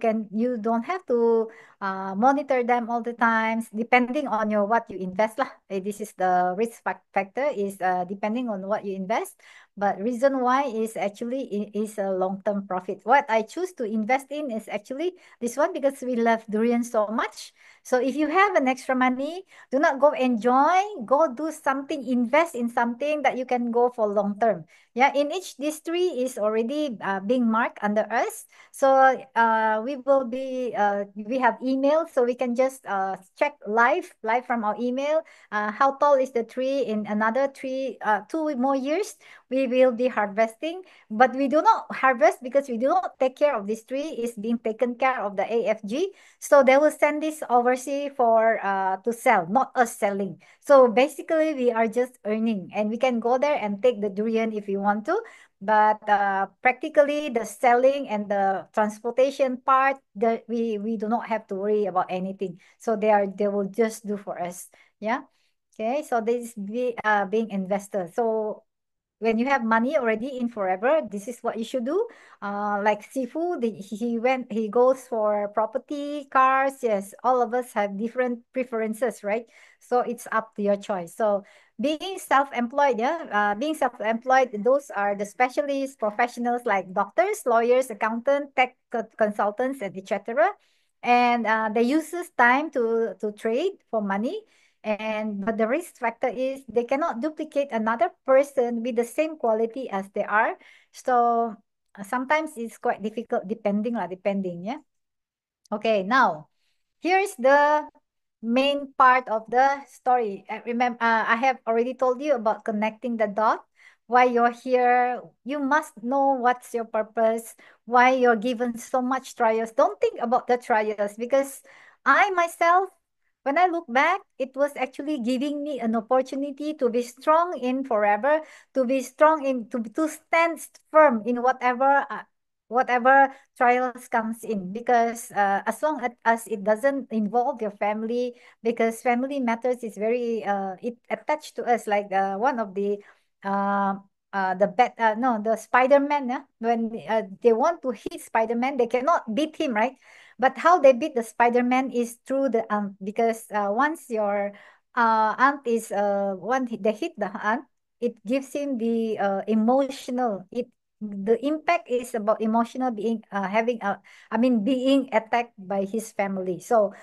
don't have to monitor them all the times, depending on your what you invest lah. This is the risk factor is depending on what you invest. But reason why is actually is a long-term profit. What I choose to invest in is actually this one, because we love durian so much. So if you have an extra money, do not go enjoy, go do something, invest in something that you can go for long term. Yeah, in each this tree is already being marked under us. So we have email, so we can just check live from our email. How tall is the tree? In another 2 more years we will be harvesting, but we do not harvest because we do not take care of this tree. Is being taken care of the AFG, so they will send this overseas for to sell, not us selling. So basically we are just earning, and we can go there and take the durian if we want to, but practically the selling and the transportation part, we do not have to worry about anything. So they will just do for us. Yeah. Okay, so this is being investor. So when you have money already in forever, this is what you should do. Like Sifu, he goes for property, cars. Yes, all of us have different preferences, right? So it's up to your choice. So being self-employed, yeah, being self-employed, those are the specialists, professionals like doctors, lawyers, accountants, tech consultants, and etc. And they use this time to trade for money, and but the risk factor is they cannot duplicate another person with the same quality as they are. So sometimes it's quite difficult, depending, yeah. Okay, now here's the main part of the story. Remember, I have already told you about connecting the dot. Why you're here, you must know what's your purpose, why you're given so much trials. Don't think about the trials, because I myself, when I look back, it was actually giving me an opportunity to be strong in forever, to be strong in to stand firm in whatever trials comes in, because as long as it doesn't involve your family, because family matters is very it attached to us, like one of uh the Spider-Man, yeah? When they want to hit Spider-Man, they cannot beat him, right? But how they beat the Spider-Man is through the aunt, because once your aunt is they hit the aunt, it gives him the emotional, the impact is about emotional, being having a I mean being attacked by his family. So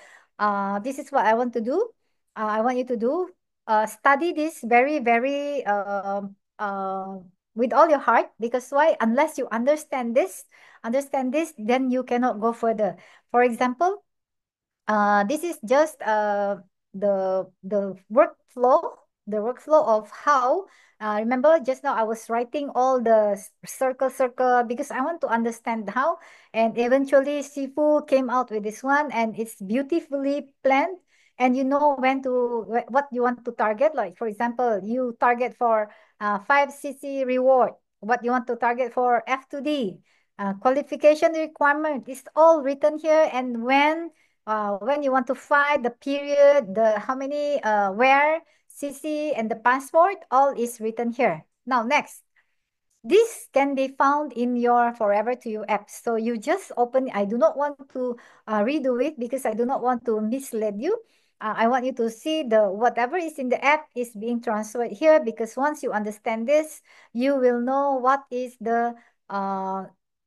this is what I want to do. I want you to do, study this very, very with all your heart, because why? Unless you understand this, then you cannot go further. For example, this is just the workflow of how. Remember, just now I was writing all the circle, because I want to understand how, and eventually Sifu came out with this one, and it's beautifully planned, and you know when to what you want to target. Like for example, you target for 5 CC reward. What you want to target for F2D. Qualification requirement is all written here, and when you want to find the period, the how many, where, CC, and the passport, all is written here. Now, next, this can be found in your Forever to You app. So you just open. I do not want to redo it, because I do not want to mislead you. I want you to see the whatever is in the app is being transferred here, because once you understand this, you will know what is the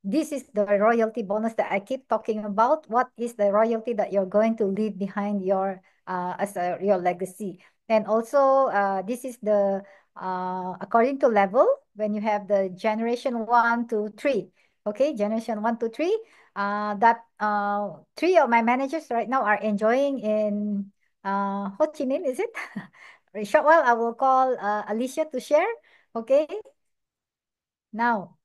this is the royalty bonus that I keep talking about. What is the royalty that you're going to leave behind your your legacy? And also this is the according to level, when you have the generation 1 to 3. Okay, generation 1 to 3. That 3 of my managers right now are enjoying in Ho Chi Minh, is it? A short while, I will call Alicia to share. Okay. Now,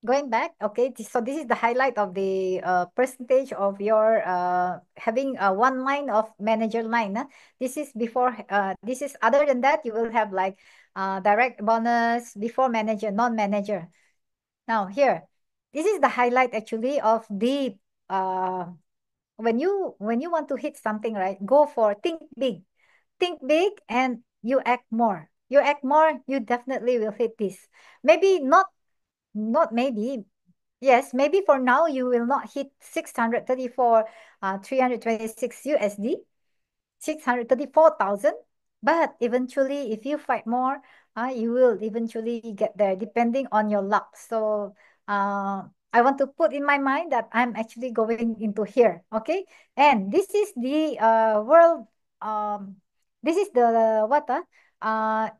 going back. Okay. So this is the highlight of the percentage of your having one line of manager line. This is before. This is other than that. You will have like direct bonus before manager, non-manager. Now here, this is the highlight actually of the when you want to hit something, right? Go for think big, and you act more. You act more, you definitely will hit this. Maybe not maybe. Yes, maybe for now you will not hit 634 326 USD, 634,000. But eventually, if you fight more, you will eventually get there depending on your luck. So I want to put in my mind that I'm actually going into here. Okay. And this is the world. This is the what?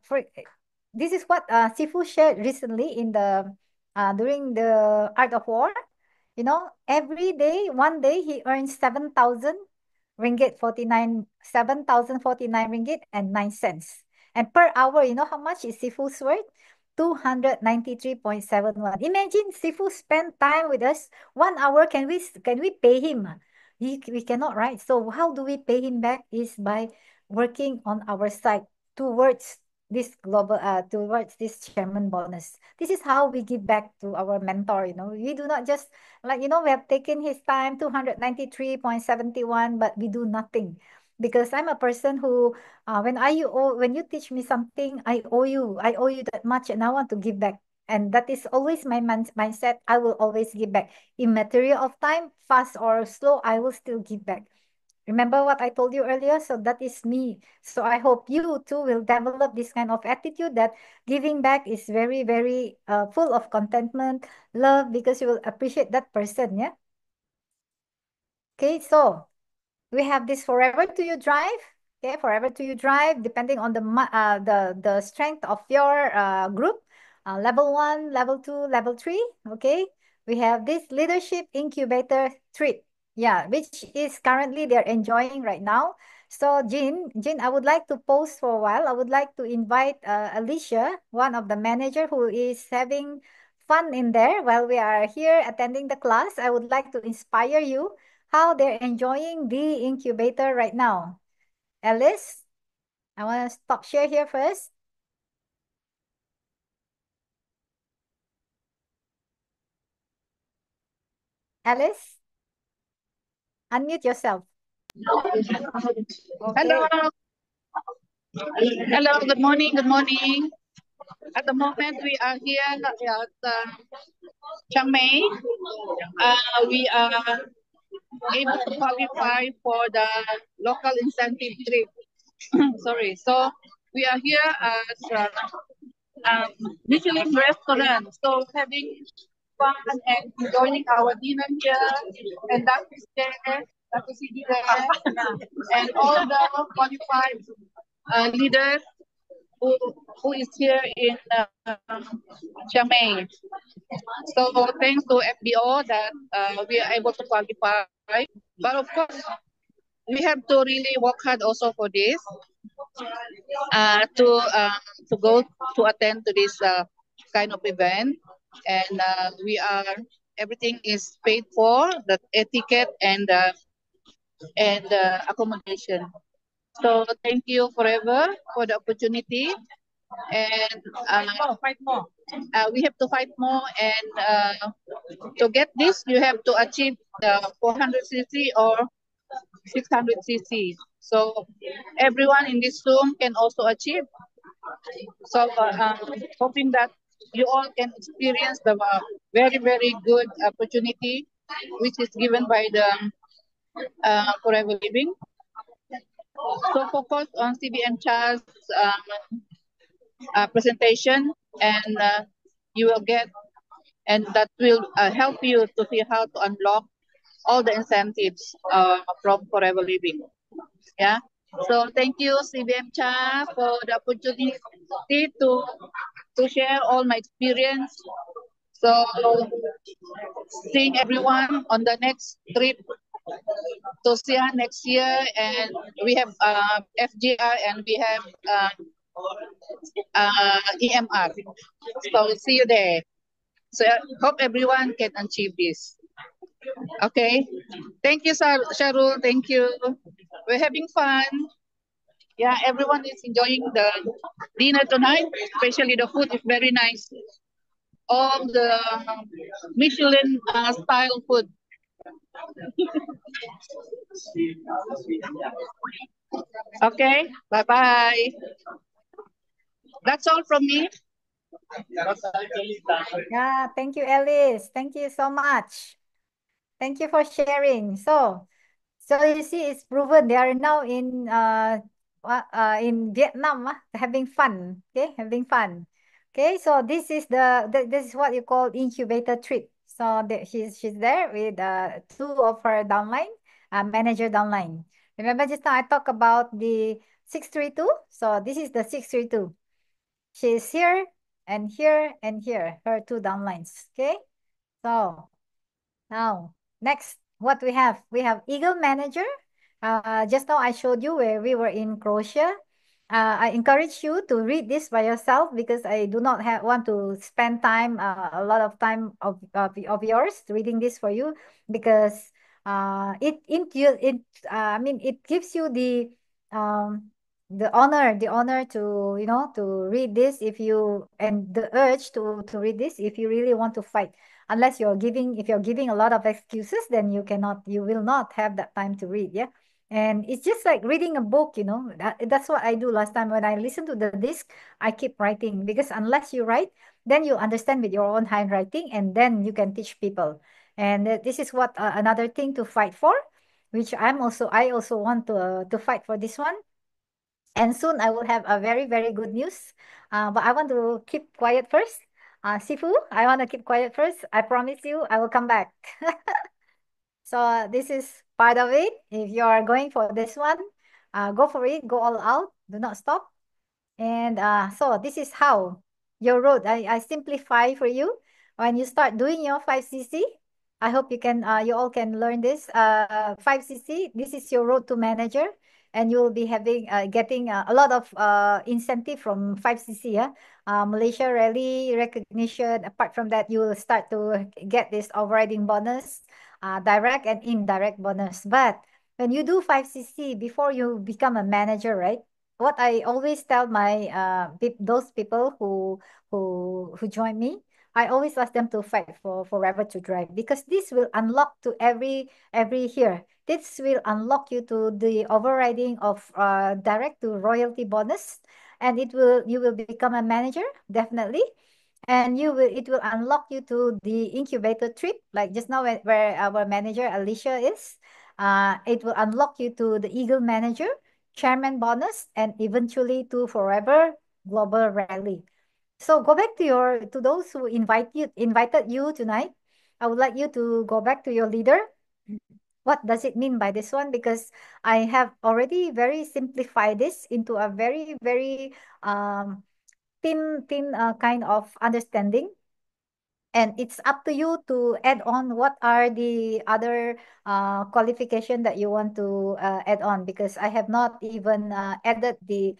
For This is what Sifu shared recently in the during the Art of War. Every day, one day he earns 7,000 ringgit 49 7,049 ringgit and 9 cents. And per hour, you know how much is Sifu's worth? 293.71. Imagine Sifu spend time with us 1 hour. Can we pay him? We cannot, right? So how do we pay him back is by working on our side towards this towards this chairman bonus. This is how we give back to our mentor. We do not just, like, we have taken his time, 293.71, but we do nothing. Because I'm a person who, when you teach me something, I owe you that much, and I want to give back. And that is always my mindset. I will always give back. In material of time, fast or slow, I will still give back. Remember what I told you earlier? So that is me. So I hope you too will develop this kind of attitude, that giving back is very, very full of contentment, love, because you will appreciate that person. Yeah. Okay. So we have this forever to you drive. Okay, forever to you drive, depending on the strength of your group. Level 1, level 2, level 3. Okay, we have this leadership incubator trip. Yeah, which is currently they're enjoying right now. So Jin, I would like to pause for a while. I would like to invite Alicia, one of the manager who is having fun in there while we are here attending the class. I would like to inspire you how they're enjoying the incubator right now. Alice, I want to stop share here first. Alice, unmute yourself. Okay. Hello. Hello. Good morning. Good morning. At the moment, we are here at Chiang Mai. We are able to qualify for the local incentive trip. Sorry. So we are here as Michelin restaurant. So having fun and enjoying our dinner here, and that is there. That is there, and all the qualified leaders who is here in Chiang Mai. So thanks to FBO that we are able to qualify. But of course, we have to really work hard also for this to go to attend to this kind of event, and everything is paid for, the etiquette and accommodation. So thank you forever for the opportunity, and fight more. We have to fight more, and to get this, you have to achieve the 400cc or 600cc. So everyone in this room can also achieve. So hoping that you all can experience the very, very good opportunity which is given by the Forever Living. So focus on CBM Char's presentation, and you will get, and that will help you to see how to unlock all the incentives from Forever Living. Yeah. So thank you, CBM Cha, for the opportunity to share all my experience. So seeing everyone on the next trip to SIA next year, and we have FGR and we have EMR. So see you there. So hope everyone can achieve this. Okay. Thank you, Sharul. Thank you. We're having fun. Yeah, everyone is enjoying the dinner tonight, especially the food is very nice. All the Michelin style food. Okay, bye bye. That's all from me. Yeah, thank you, Alice. Thank you so much. Thank you for sharing. So you see, it's proven they are now in Vietnam, having fun. Okay, having fun. Okay, so this is what you call incubator trip. So she's there with two of her downline, manager downline. Remember just now I talked about the 632. So this is the 632. She's here and here and here. Her two downlines. Okay, so. Now, next, what we have? We have Eagle Manager. Just now I showed you where we were in Croatia. I encourage you to read this by yourself because I do not want to spend time, a lot of time of yours reading this for you because I mean it gives you um the honor to to read this if you and the urge to read this if you really want to fight, unless if you're giving a lot of excuses, then you will not have that time to read. Yeah. And it's just like reading a book, that's what I do last time when I listen to the disc. I keep writing because unless you write, then you understand with your own handwriting and then you can teach people. And this is what another thing to fight for, which I also want to fight for this one. And soon I will have a very, very good news. But I want to keep quiet first. Sifu, I want to keep quiet first. I promise you I will come back. So this is part of it. If you are going for this one, go for it. Go all out. Do not stop. And so this is how your road. I simplify for you. When you start doing your 5cc, I hope you all can learn this. 5cc, this is your road to manager. And you will be getting a lot of incentive from 5cc. Yeah? Malaysia Rally recognition. Apart from that, you will start to get this overriding bonus, direct and indirect bonus. But when you do 5cc, before you become a manager, right? What I always tell my those people who join me, I always ask them to fight for forever to drive because this will unlock to every here. This will unlock you to the overriding of direct to royalty bonus, and you will become a manager definitely, and it will unlock you to the incubator trip like just now where our manager Alicia is. It will unlock you to the Eagle Manager chairman bonus, and eventually to forever global rally. So go back to those who invited you tonight. I would like you to go back to your leader. What does it mean by this one? Because I have already very simplified this into a very, very thin kind of understanding, and it's up to you to add on what are the other qualification that you want to add on, because I have not even added the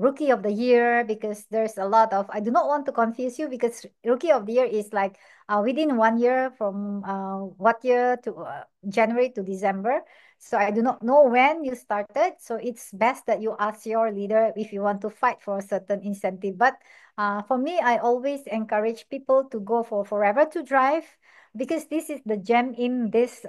rookie of the year, because there's a lot of, I do not want to confuse you, because rookie of the year is like within 1 year from what year to January to December. So I do not know when you started. So it's best that you ask your leader if you want to fight for a certain incentive. But for me, I always encourage people to go for Forever to Drive, because this is the gem in this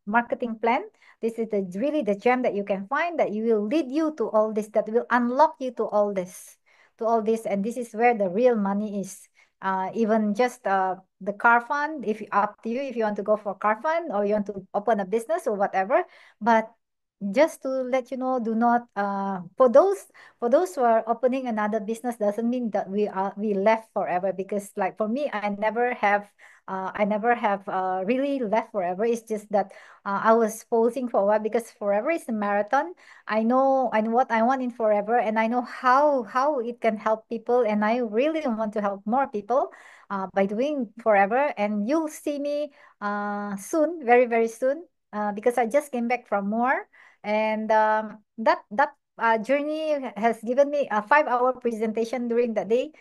marketing plan. This is really the gem that you can find that you will lead you to all this, that will unlock you to all this, and this is where the real money is. Even just the car fund, if up to you if you want to go for car fund or you want to open a business or whatever, but just to let you know, do not for those who are opening another business doesn't mean that we left forever, because like for me, I never have really left forever. It's just that I was pausing for a while because forever is a marathon. I know what I want in forever, and I know how it can help people, and I really want to help more people by doing forever. And you'll see me soon, very very soon, because I just came back from more, and that journey has given me a 5 hour presentation during the day.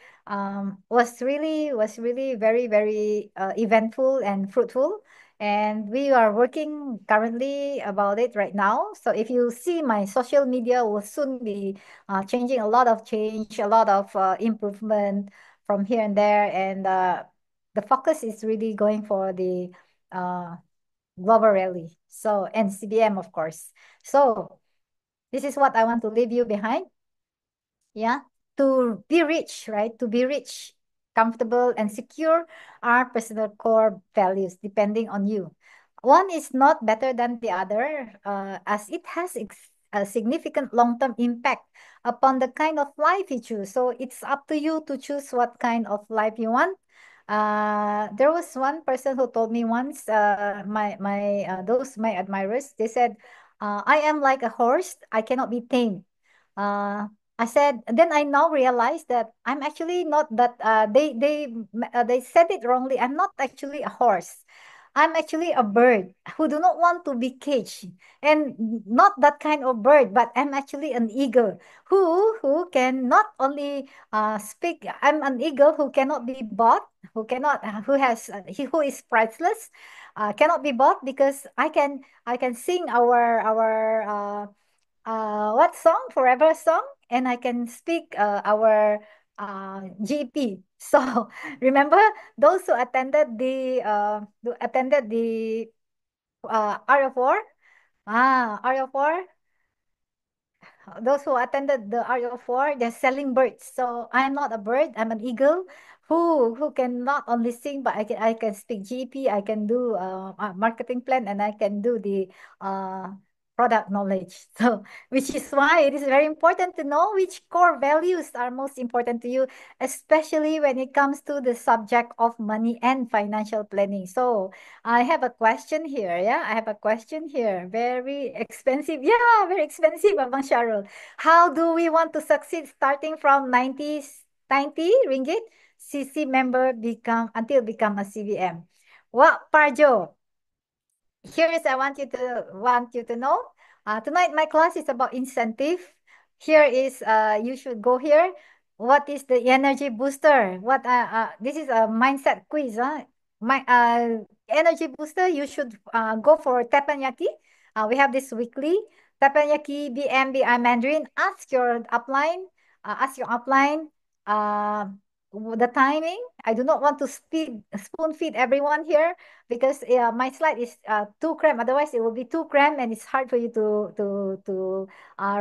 Was really very very eventful and fruitful, and we are working currently about it right now. So if you see, my social media will soon be changing, a lot of change, a lot of improvement from here and there, and the focus is really going for the uh, global rally. So, and CBM, of course. So this is what I want to leave you behind. Yeah. To be rich, right? To be rich, comfortable, and secure are personal core values depending on you. One is not better than the other, as it has a significant long-term impact upon the kind of life you choose. So it's up to you to choose what kind of life you want. There was one person who told me once, my admirers, they said, "I am like a horse. I cannot be tamed." Uh, I said, then I now realize that I'm actually not that. They said it wrongly. I'm not actually a horse. I'm actually a bird who do not want to be caged, and not that kind of bird. But I'm actually an eagle who can not only speak. I'm an eagle who cannot be bought, who is priceless, cannot be bought, because I can sing our what song, forever song, and I can speak our GP. So remember, those who attended the Art of War, Art of War, those who attended the Art of War, they're selling birds. So I'm not a bird. I'm an eagle who can not only sing, but I can speak GP. I can do a marketing plan, and I can do the uh, product knowledge. So which is why it is very important to know which core values are most important to you, especially when it comes to the subject of money and financial planning. So I have a question here. Yeah, I have a question here. Very expensive. Yeah, very expensive, Abang Sharul. How do we want to succeed starting from 90 ringgit CC member become a CVM? Well, Parjo, here is I want you to know. Tonight my class is about incentive. Here is you should go here. What is the energy booster? This is a mindset quiz, huh? My energy booster, you should go for teppanyaki. We have this weekly teppanyaki BMBI Mandarin. Ask your upline uh the timing. I do not want to spoon feed everyone here, because my slide is too cramped. Otherwise, it will be too cramped, and it's hard for you to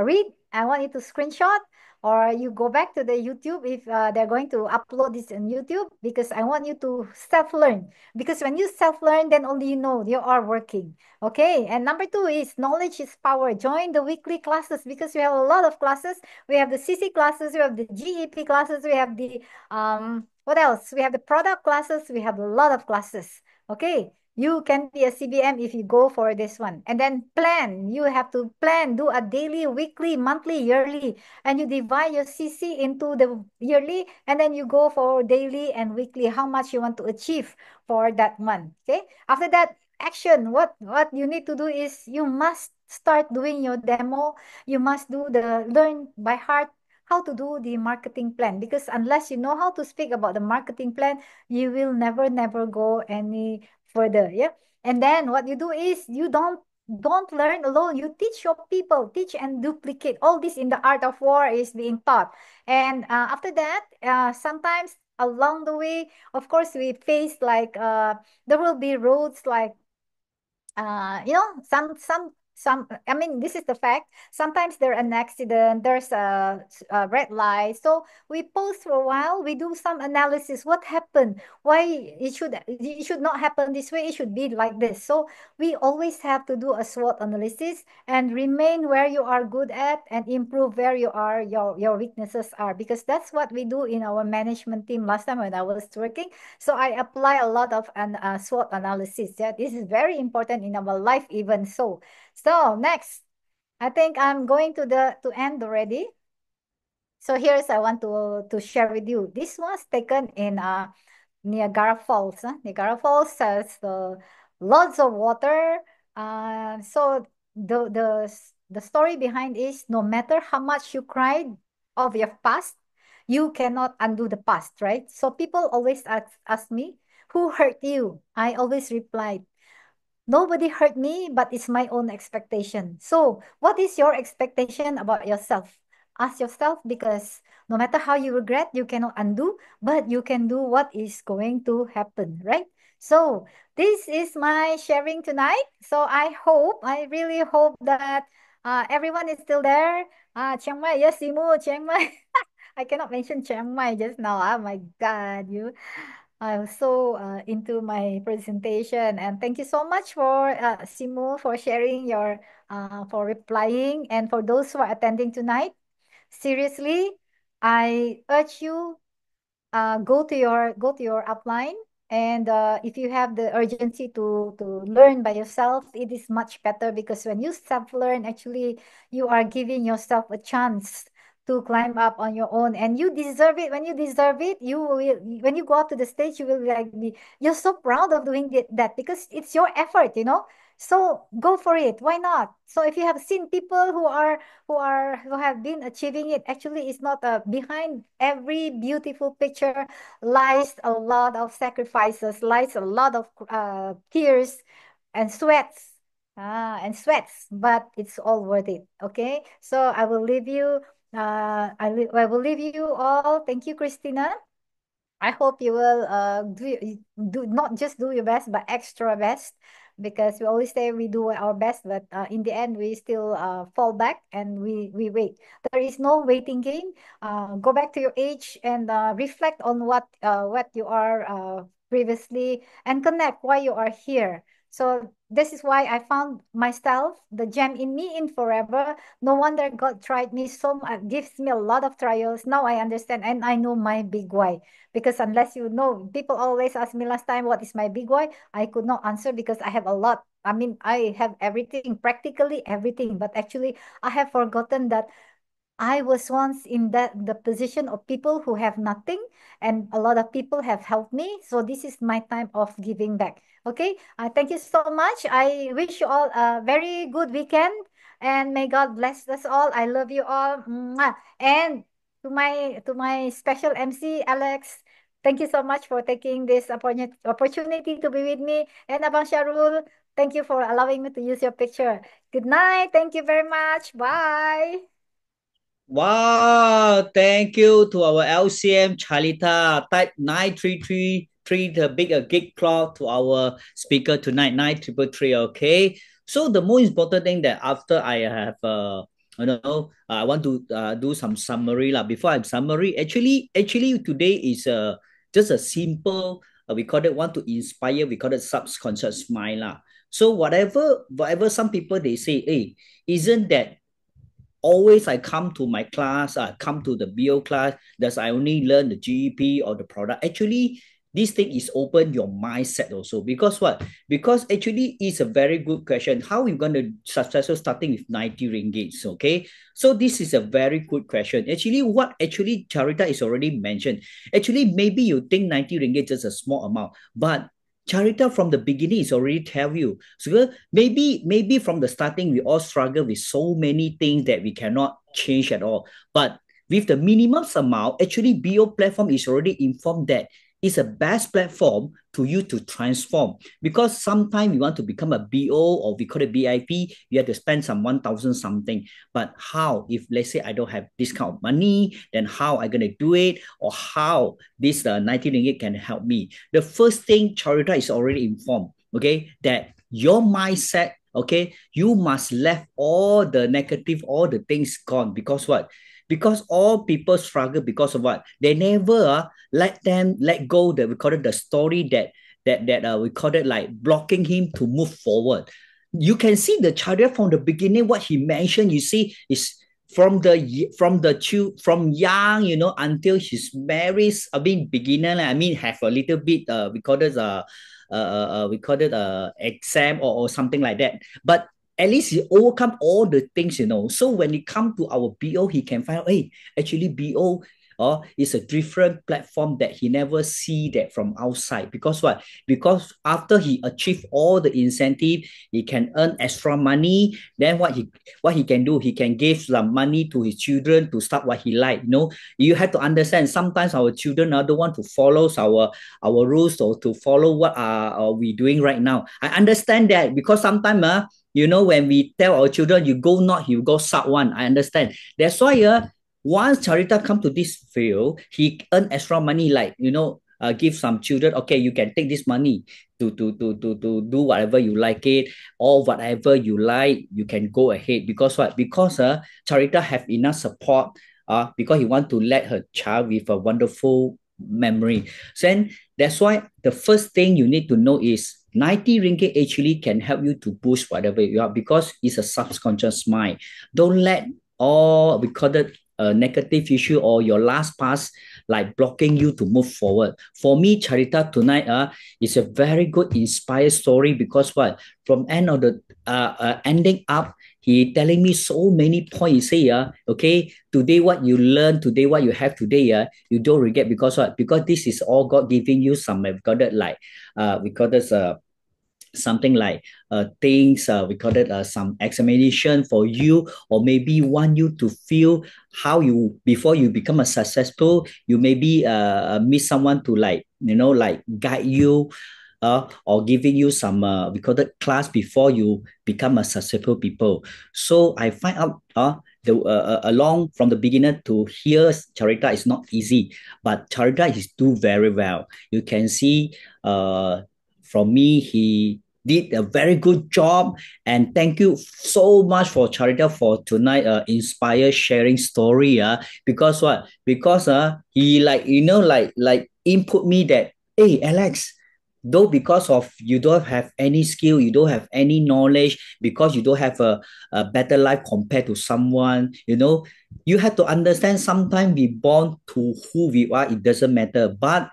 read. I want you to screenshot, or you go back to the YouTube if they're going to upload this on YouTube, because I want you to self-learn. Because when you self-learn, then only you know you are working. Okay. And number two is knowledge is power. Join the weekly classes, because we have a lot of classes. We have the CC classes, we have the GEP classes, we have the what else? We have the product classes, we have a lot of classes. Okay, you can be a CBM if you go for this one. And then plan. You have to plan, do a daily, weekly, monthly, yearly, and you divide your CC into the yearly, and then you go for daily and weekly, how much you want to achieve for that month. Okay, after that, action. What you need to do is you must start doing your demo. You must do the learn by heart how to do the marketing plan, because unless you know how to speak about the marketing plan, you will never go any further. Yeah. And then what you do is you don't learn alone. You teach your people, teach and duplicate. All this in the art of war is being taught. And after that, sometimes along the way, of course, we face like there will be roads like some I mean, this is the fact. Sometimes there's an accident, there's a red light. So we pause for a while, we do some analysis. What happened? Why it should not happen this way? It should be like this. So we always have to do a SWOT analysis and remain where you are good at and improve where your weaknesses are, because that's what we do in our management team last time when I was working. So I apply a lot of SWOT analysis. Yeah, this is very important in our life even so. So next, I think I'm going to end already. So here's I want to share with you. This was taken in Niagara Falls. Niagara Falls has lots of water. So the story behind is, no matter how much you cried of your past, you cannot undo the past, right? So people always ask me, who hurt you? I always replied, nobody hurt me, but it's my own expectation. So, what is your expectation about yourself? Ask yourself, because no matter how you regret, you cannot undo, but you can do what is going to happen, right? So, this is my sharing tonight. So, I really hope that everyone is still there. Chiang Mai, yes, Simu, Chiang Mai. I cannot mention Chiang Mai just now. Oh my God, you. I was so into my presentation, and thank you so much for Simu for sharing your for replying, and for those who are attending tonight. Seriously, I urge you, go to your upline, and if you have the urgency to learn by yourself, it is much better, because when you self-learn, actually you are giving yourself a chance to climb up on your own, and you deserve it. When you deserve it, you will, when you go up to the stage, you will be you're so proud of doing that, because it's your effort, so go for it. Why not? So if you have seen people who have been achieving it, actually it's not behind every beautiful picture lies a lot of sacrifices, lies a lot of tears and sweats, but it's all worth it. Okay, so I will leave you. I will leave you all. Thank you, Christina. I hope you will do not just do your best, but extra best, because we always say we do our best, but in the end we still fall back, and we wait. There is no waiting game. Go back to your age and reflect on what you are previously, and connect why you are here. So this is why I found myself, the gem in me, in forever. No wonder God tried me so much, gives me a lot of trials. Now I understand, and I know my big why. Because unless you know, people always ask me last time, what is my big why? I could not answer, because I have a lot. I mean, I have everything, practically everything, but actually I have forgotten that I was once in the position of people who have nothing, and a lot of people have helped me. So this is my time of giving back. Okay. Thank you so much. I wish you all a very good weekend, and may God bless us all. I love you all. Mwah. And to my special MC Alex, thank you so much for taking this opportunity to be with me. And Abang Sharul, thank you for allowing me to use your picture. Good night. Thank you very much. Bye. Wow, thank you to our LCM Charlita. Type 9333, the big gig clock to our speaker tonight, 9333. Okay. So the most important thing that after I have I want to do some summary lah. Before I summary, actually today is just a simple we call it want to inspire, we call it subconscious mind lah. So whatever some people they say, hey, isn't that always I come to my class, I come to the BO class, does I only learn the GEP or the product? Actually, this thing is open your mindset also. Because what? Because actually it's a very good question. How are you going to successful starting with 90 ringgits? Okay. So this is a very good question. Actually, what actually Charita is already mentioned. Actually, maybe you think 90 ringgit is a small amount, but Charita from the beginning is already tell you. So maybe from the starting we all struggle with so many things that we cannot change at all. But with the minimum amount, actually BO platform is already informed that it's a best platform to you to transform. Because sometimes we want to become a BO or we call it BIP, you have to spend some 1,000 something. But how, if let's say I don't have this kind of money, then how I gonna do it? Or how this 90 ringgit can help me? The first thing Charita is already informed, okay, that your mindset okay, you must left all the negative, all the things gone. Because what? Because all people struggle because of what? They never let them let go the we call it the story that we call it like blocking him to move forward. You can see the Charya from the beginning, what he mentioned, you see, is from young, until he's married. I mean, beginner, I mean, have a little bit we call it exam or something like that. But at least he overcome all the things. So when it come to our BO, he can find out, hey, actually BO is a different platform that he never see that from outside. Because what? Because after he achieve all the incentive, he can earn extra money. Then what he can do, he can give some money to his children to start what he like. You have to understand, sometimes our children don't want to follow our rules or to follow what are we doing right now. I understand that, because sometimes when we tell our children, you go not, you go sub one. I understand. That's why once Charita come to this field, he earn extra money, like give some children, okay, you can take this money to do whatever you like it, or whatever you like, you can go ahead. Because what? Because Charita have enough support, because he want to let her child with a wonderful memory. So then that's why the first thing you need to know is 90 ringgit actually can help you to boost whatever you are, because it's a subconscious mind. Don't let all, because a negative issue or your last pass like blocking you to move forward. For me, Charita tonight is a very good inspired story. Because what? From end of the ending up, he telling me so many points. He say, okay, today what you learn, today what you have today, you don't regret. Because what? Because this is all God giving you some, we call it like we call this something like things, we call it some examination for you, or maybe want you to feel how you, before you become a successful, you maybe meet someone to like guide you, or giving you some we call it class before you become a successful people. So I find out along from the beginner to here, Charita is not easy, but Charita is do very well. You can see from me, he did a very good job. And thank you so much for Charita for tonight inspire sharing story. Because what? Because he like input me that, hey Alex, though because of you don't have any skill, you don't have any knowledge, because you don't have a better life compared to someone, you have to understand, sometimes we born to who we are, it doesn't matter. But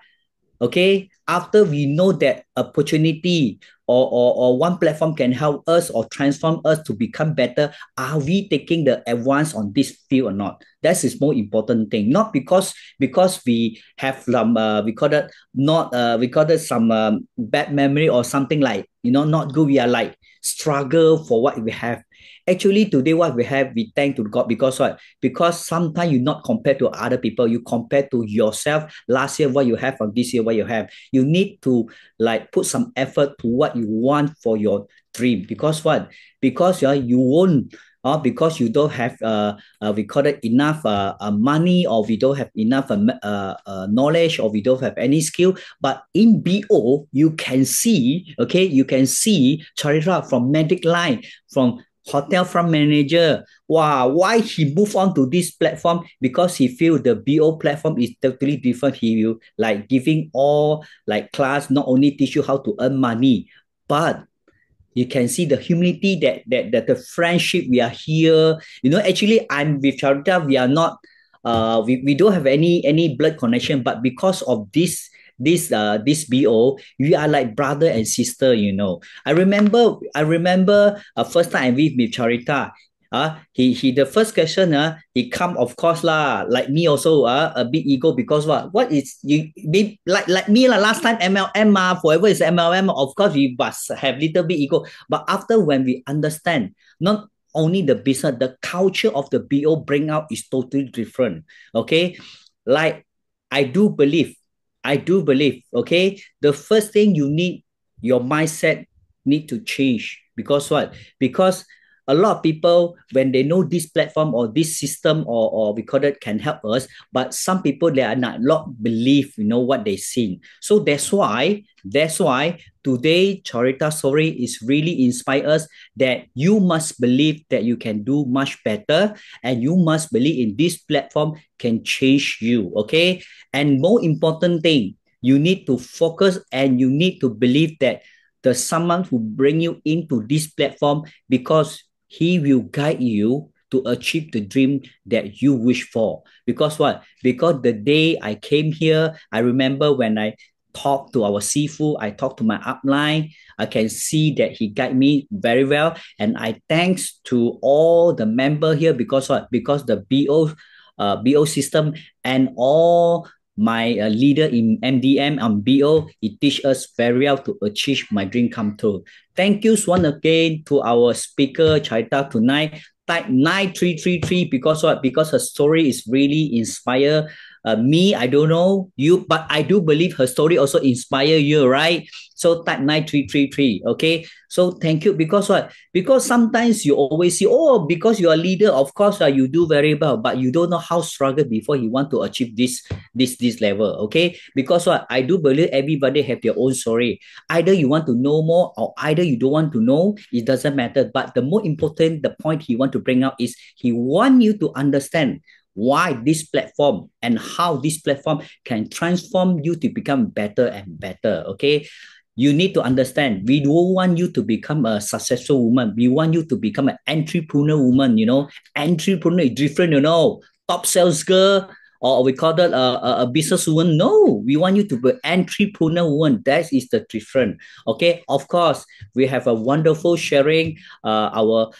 okay, after we know that opportunity or one platform can help us or transform us to become better, are we taking the advance on this field or not? That is more important thing. Not because we have some we call it not we call it some bad memory or something like not good, we are like struggle for what we have. Actually today what we have, we thank to God. Because what? Because sometimes you not compare to other people, you compare to yourself. Last year what you have, or this year what you have, you need to like put some effort to what you want for your dream. Because what? Because you won't because you don't have we call it enough money, or we don't have enough knowledge, or we don't have any skill. But in BO you can see, okay, you can see Charita from medic line, from hotel front manager. Wow, why he move on to this platform? Because he feel the BO platform is totally different. He will like giving all like class, not only teach you how to earn money, but you can see the humility that the friendship, we are here. Actually I'm with Charita, we are not we don't have any blood connection, but because of this BO, we are like brother and sister. I remember first time I with Charita. He the first question, he come, of course lah, like me also, a bit ego. Because what is you be like me lah, last time MLM forever is MLM, of course we must have little bit ego. But after when we understand, not only the business, the culture of the BO bring out is totally different. Okay, like I do believe, okay, the first thing you need, your mindset need to change. Because what? Because a lot of people, when they know this platform or this system or we call it can help us, but some people they are not believe what they seen. So that's why today Charita story is really inspire us that you must believe that you can do much better, and you must believe in this platform can change you. Okay, and more important thing, you need to focus and you need to believe that the someone who bring you into this platform, because he will guide you to achieve the dream that you wish for. Because what? Because the day I came here, I remember when I talked to our Sifu, I talked to my upline, I can see that he guide me very well. And I thanks to all the member here, because what? Because the BO system and all my leader in MDM and BO, he teach us very well to achieve my dream come true. Thank you once again to our speaker Charita tonight. Type 9333 because what? Because her story is really inspire me. I don't know you, but I do believe her story also inspire you, right? So type 9333. Okay. So thank you. Because what? Because sometimes you always see, oh, because you are leader, of course, you do very well, but you don't know how struggle before you want to achieve this level. Okay. Because what? I do believe everybody have their own story. Either you want to know more or either you don't want to know. It doesn't matter. But the more important, the point he want to bring out is he want you to understand why this platform and how this platform can transform you to become better and better. Okay. You need to understand, we don't want you to become a successful woman. We want you to become an entrepreneur woman. Entrepreneur is different, top sales girl, or we call that a business woman. No, we want you to be entrepreneur woman. That is the difference. Okay. Of course, we have a wonderful sharing, our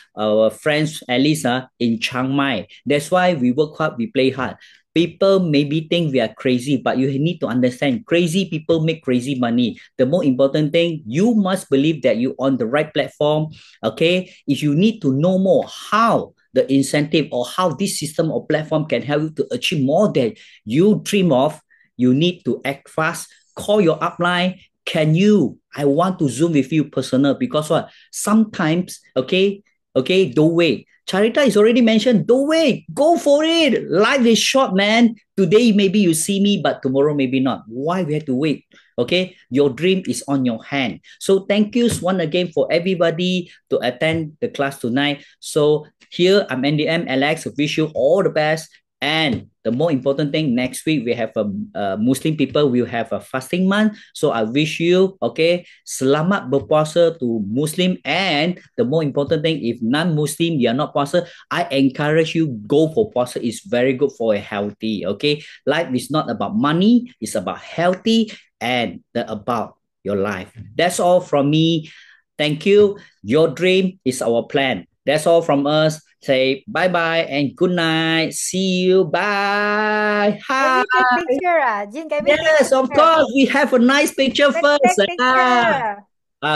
friends Elisa in Chiang Mai. That's why we work hard, we play hard. People maybe think we are crazy, but you need to understand, crazy people make crazy money. The more important thing, you must believe that you're on the right platform. Okay. If you need to know more how the incentive or how this system or platform can help you to achieve more than you dream of, you need to act fast. Call your upline. I want to Zoom with you personal, because what? Sometimes, okay, don't wait. Charita is already mentioned, don't wait, go for it. Life is short, man. Today maybe you see me, but tomorrow maybe not. Why we have to wait? Okay, your dream is on your hand. So thank you once again for everybody to attend the class tonight. So here I'm MDM Alex. Wish you all the best. And the more important thing, next week we have a Muslim people will have a fasting month. So I wish you, okay, selamat berpuasa to Muslim. And the more important thing, if non-Muslim, you are not puasa, I encourage you go for puasa. It's very good for a healthy, okay? Life is not about money, it's about healthy and about your life. That's all from me. Thank you. Your dream is our plan. That's all from us. Say bye-bye and good night. See you. Bye. Hi. Can we take picture? Jin, can we take Yes, of picture? course. We have a nice picture Let's first. take picture.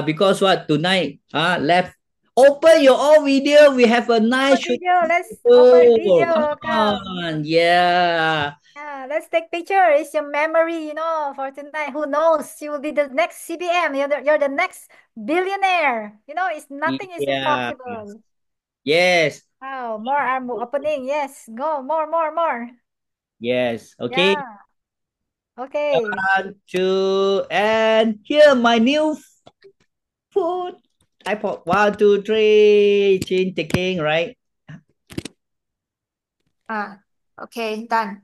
Because what? Tonight, left. Open your own video. We have a nice Video. Let's open video. come Come. on. Yeah. Yeah, let's take picture. It's your memory, for tonight. Who knows? You will be the next CBM. You're the next billionaire. It's nothing is Yeah. impossible. Yes. Wow, more arm opening. Yes, go more. Yes. Okay. Yeah. Okay. 1, 2, and here my new food. iPod. 1, 2, 3. Chin taking, right? Okay, done.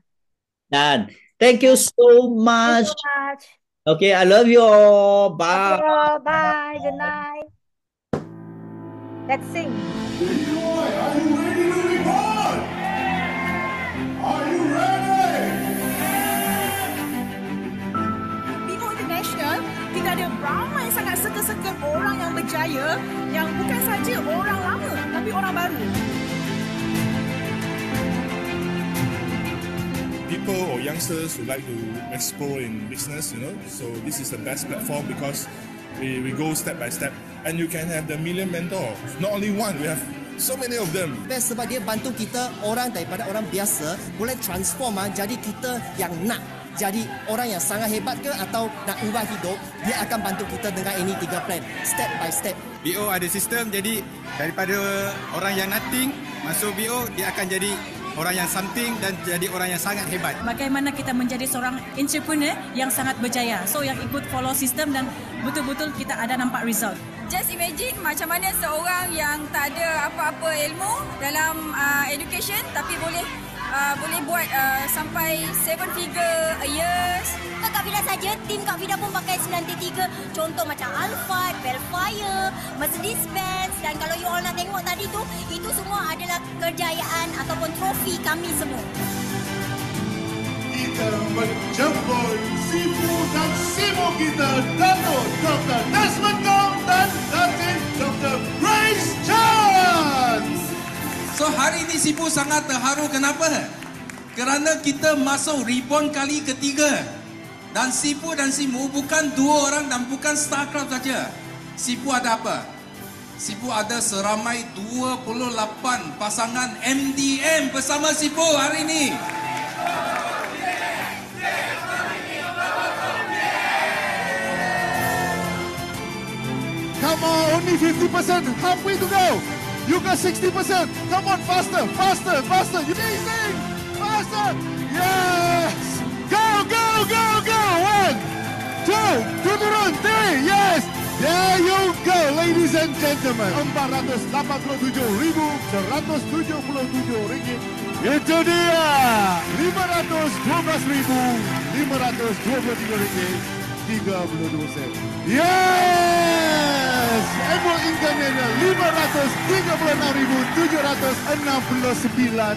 Done. Thank you so much. Thank you so much. Okay, I love you all. Love Bye. you all. Bye. Good night. Let's sing. Leroy, are you ready to report? Are you ready? BO International, kita ada ramai sangat seka-seka orang yang berjaya yang bukan saja orang lama tapi orang baru. People or youngsters who like to explore in business, so this is the best platform because we go step by step and you can have the million mentor. Not only one, we have so many of them. Best sebab dia bantu kita orang daripada orang biasa boleh transform jadi kita yang nak jadi orang yang sangat hebat ke atau nak ubah hidup, dia akan bantu kita dengan ini 3 plan, step by step. BO ada sistem, jadi daripada orang yang nothing masuk BO, dia akan jadi orang yang something dan jadi orang yang sangat hebat. Bagaimana kita menjadi seorang entrepreneur yang sangat berjaya. So yang ikut follow sistem dan betul-betul kita ada nampak result. Just imagine macam mana seorang yang tak ada apa-apa ilmu dalam education tapi boleh buat sampai 7 figure a year. Bukan Kak Vida saja, tim Kak Vida pun pakai 93. Contoh macam Alphard, Bellfire, Mercedes-Benz, dan kalau you all nak tengok tadi tu, itu semua adalah kejayaan ataupun trofi kami semua. Kita menjemput Sifu dan Simo kita, Dato' Dr. Desmond Kong dan Datin Dr. Grace Chance. So hari ini Sifu sangat terharu. Kenapa? Kerana kita masuk reborn kali ketiga. Dan Sifu dan Simo bukan 2 orang dan bukan StarCraft saja. Sifu ada apa? Sifu ada seramai 28 pasangan MDM bersama Sifu hari ini. Come on, only 50%, halfway to go. You got 60%. Come on, faster, faster, faster. You're amazing. Faster. Yes. Go, go, go, go. 1, 2, turun, 3. Yes. There you go, ladies and gentlemen. RM487,177. Itu dia. RM512,523. 32 sen. Yes! Annual income-nya 536,769.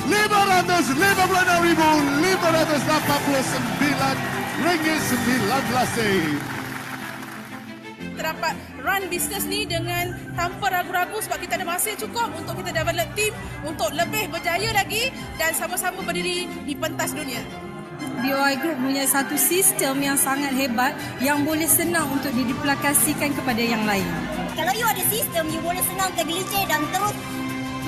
556,589 ringgit 19 sen. Kita dapat run bisnes ni dengan tanpa ragu-ragu sebab kita ada masa yang cukup untuk kita develop team untuk lebih berjaya lagi dan sama-sama berdiri di pentas dunia. BOI Group punya satu sistem yang sangat hebat yang boleh senang untuk diduplikasikan kepada yang lain. Kalau you ada sistem, you boleh senang tergelincir dan terus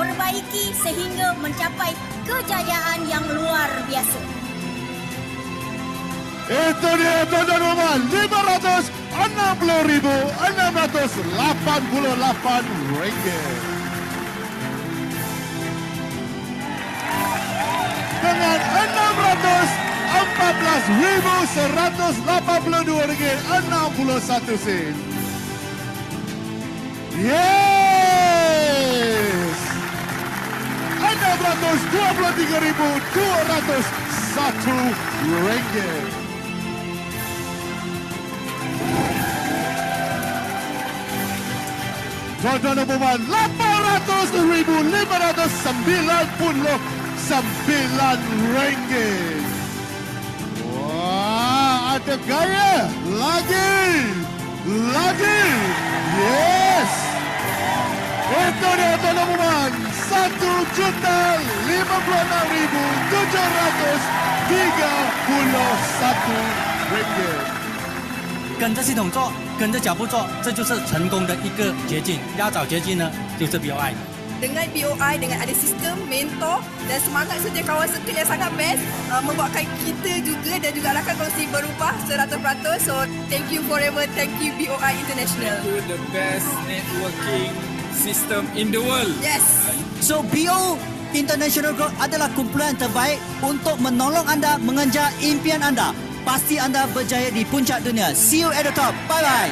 perbaiki sehingga mencapai kejayaan yang luar biasa. Itu dia tuan-tuan dan puan, RM560,688. Dengan RM14,182.61. Yes! RM623,201. Tuan-tuan dan puan, RM800,599. Wah, ada gaya. Lagi. Yes. Itu dia tuan-tuan dan puan, RM1,731,731。跟着系统做，跟着脚步做，这就是成功的一个捷径。要找捷径呢，就是 BOI。 Dengan BOI, dengan ada sistem, mentor dan semangat serta kawan circle yang sangat best, membuatkan kita juga dan juga rakan kongsi berubah 100%. So, thank you forever. Thank you BOI International. To the best networking system in the world. Yes. So, BO International Group adalah kumpulan terbaik untuk menolong anda mengejar impian anda. Pasti anda berjaya di puncak dunia. See you at the top. Bye-bye.